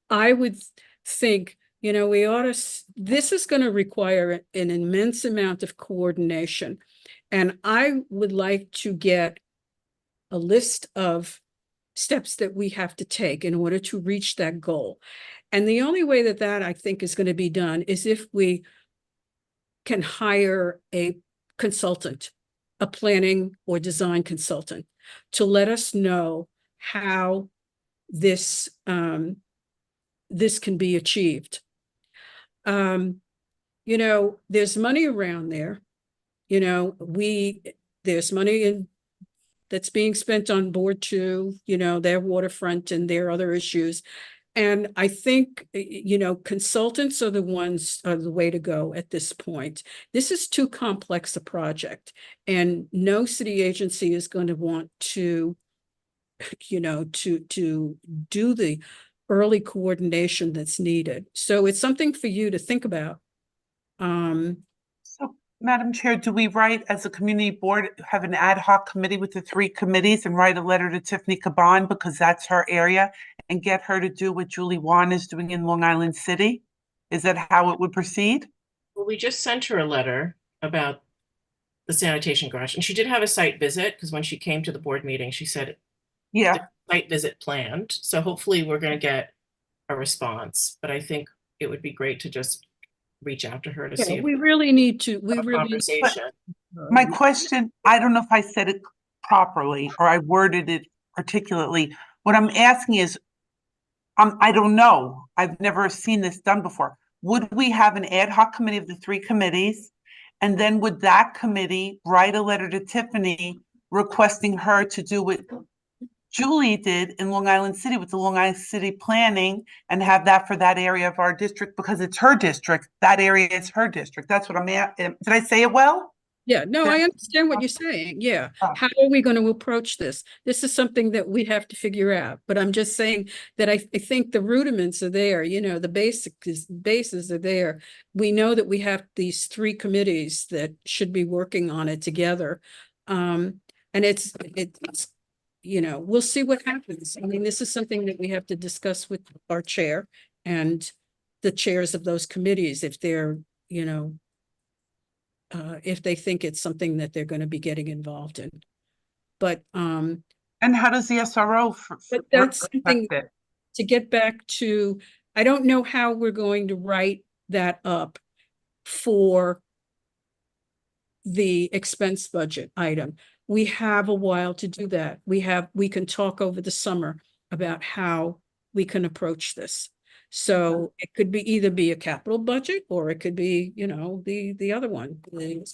I would think, we ought to, this is going to require an immense amount of coordination. And I would like to get a list of steps that we have to take in order to reach that goal. And the only way that I think is going to be done is if we can hire a consultant, a planning or design consultant, to let us know how this this can be achieved. There's money around there. There's money that's being spent on Board 2, their waterfront and their other issues. And I think, consultants are the way to go at this point. This is too complex a project, and no city agency is going to want to, to do the early coordination that's needed. So it's something for you to think about. So, Madam Chair, do we write, as a community board, have an ad hoc committee with the 3 committees and write a letter to Tiffany Caban, because that's her area, and get her to do what Julie Wan is doing in Long Island City? Is that how it would proceed? Well, we just sent her a letter about the sanitation garage, and she did have a site visit, because when she came to the board meeting, she said Yeah, site visit planned. So hopefully we're going to get a response, but I think it would be great to just reach out to her to see if We really need to, conversation. my question, I don't know if I said it properly or I worded it articulately. What I'm asking is, I don't know. I've never seen this done before. Would we have an ad hoc committee of the 3 committees? And then would that committee write a letter to Tiffany requesting her to do what Julie did in Long Island City with the Long Island City planning, and have that for that area of our district, because it's her district, that area is her district. That's what I'm at. Did I say it well? Yeah, no, I understand what you're saying. Yeah. How are we going to approach this? This is something that we have to figure out. But I'm just saying that I think the rudiments are there, the bases are there. We know that we have these 3 committees that should be working on it together. And it's we'll see what happens. I mean, this is something that we have to discuss with our chair and the chairs of those committees, if they're, if they think it's something that they're going to be getting involved in. But and how does the SRO but that's something it? to get back to. I don't know how we're going to write that up for the expense budget item. We have a while to do that. We can talk over the summer about how we can approach this. So it could be either be a capital budget, or it could be, the other one. I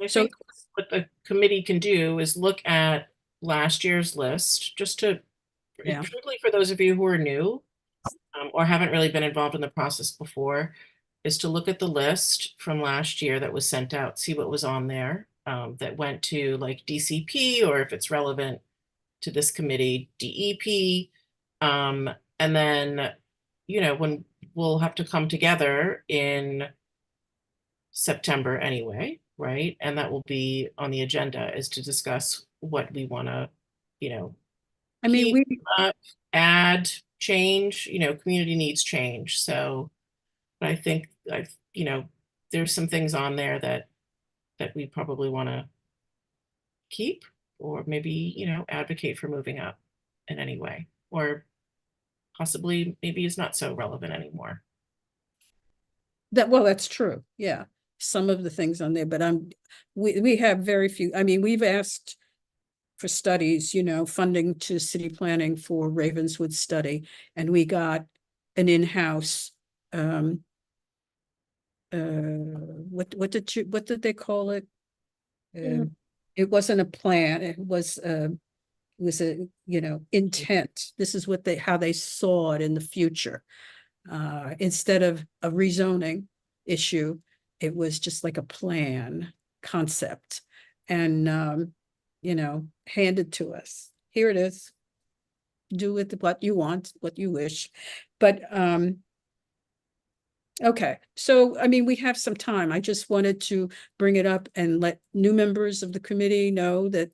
think what the committee can do is look at last year's list, just to, particularly for those of you who are new, or haven't really been involved in the process before, is to look at the list from last year that was sent out, see what was on there, that went to like DCP, or if it's relevant to this committee, DEP. And then, when we'll have to come together in September anyway, right? And that will be on the agenda, is to discuss what we want to, I mean, keep, add, change, community needs change. So I think there's some things on there that we probably want to keep, or maybe, advocate for moving up in any way, or possibly maybe it's not so relevant anymore. That's true. Yeah. Some of the things on there, but we have very few. I mean, we've asked for studies, funding to city planning for Ravenswood study, and we got an in-house what did they call it? Yeah. It wasn't a plan, it was a, intent. This is what how they saw it in the future. Instead of a rezoning issue, it was just like a plan concept and, handed to us. Here it is. Do with what you want, what you wish. But, okay, so, I mean, we have some time. I just wanted to bring it up and let new members of the committee know that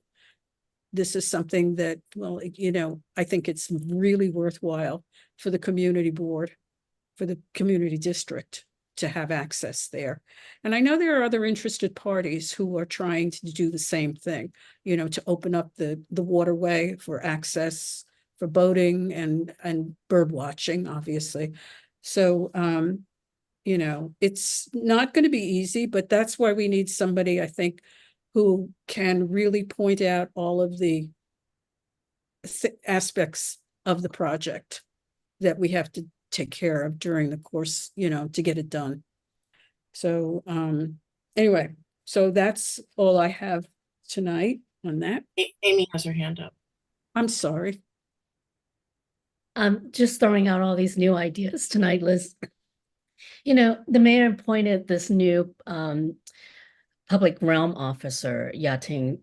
this is something that, well, I think it's really worthwhile for the community board, for the community district to have access there. And I know there are other interested parties who are trying to do the same thing, to open up the waterway for access for boating and bird watching, obviously. So, it's not going to be easy, but that's why we need somebody, I think, who can really point out all of the aspects of the project that we have to take care of during the course, to get it done. So, anyway, so that's all I have tonight on that. Amy has her hand up. I'm sorry. I'm just throwing out all these new ideas tonight, Liz. The mayor appointed this new public realm officer, Yating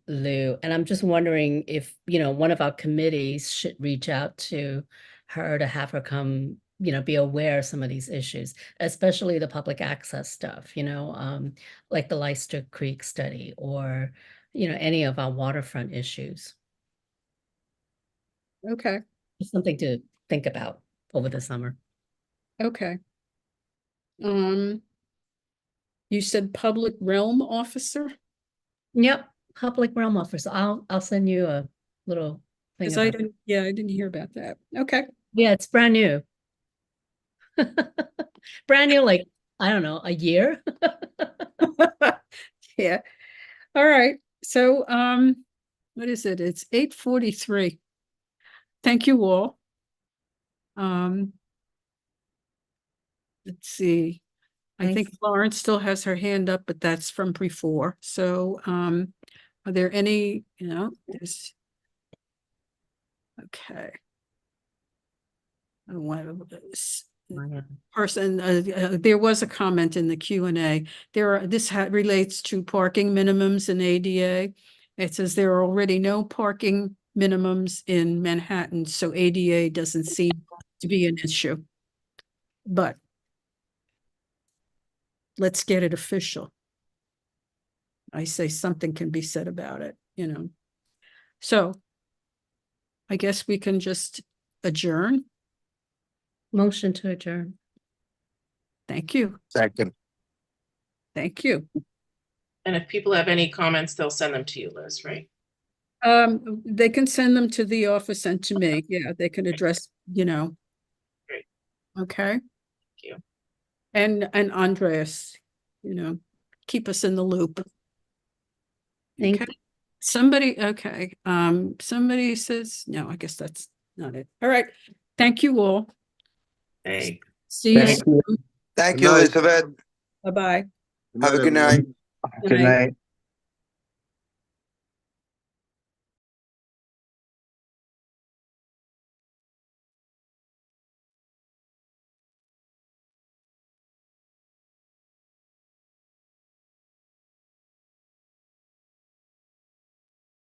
Liu, and I'm just wondering if, one of our committees should reach out to her to have her come, be aware of some of these issues, especially the public access stuff, like the Leicester Creek study or, any of our waterfront issues. Okay. Just something to think about over the summer. Okay. You said public realm officer? Yep, public realm officer. I'll send you a little thing. I didn't hear about that. Okay. Yeah, it's brand new. Brand new, like, I don't know, a year. Yeah. All right. So, what is it? It's 8:43. Thank you all. Let's see. I think Florence still has her hand up, but that's from before. So, are there any, there's. Okay. One of this person, there was a comment in the Q&A. This relates to parking minimums in ADA. It says there are already no parking minimums in Manhattan, so ADA doesn't seem to be an issue. But let's get it official. I say something can be said about it, So I guess we can just adjourn. Motion to adjourn. Thank you. Second. Thank you. And if people have any comments, they'll send them to you, Liz, right? They can send them to the office and to me. Yeah, they can address, Great. Okay. Thank you. And Andreas, keep us in the loop. Thank Okay. Somebody says, no, I guess that's not it. All right. Thank you all. Hey. See you Thank soon. Thank Good you, night. Elizabeth. Bye-bye. Have a good night. Good night.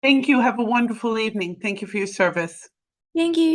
Thank you. Have a wonderful evening. Thank you for your service. Thank you.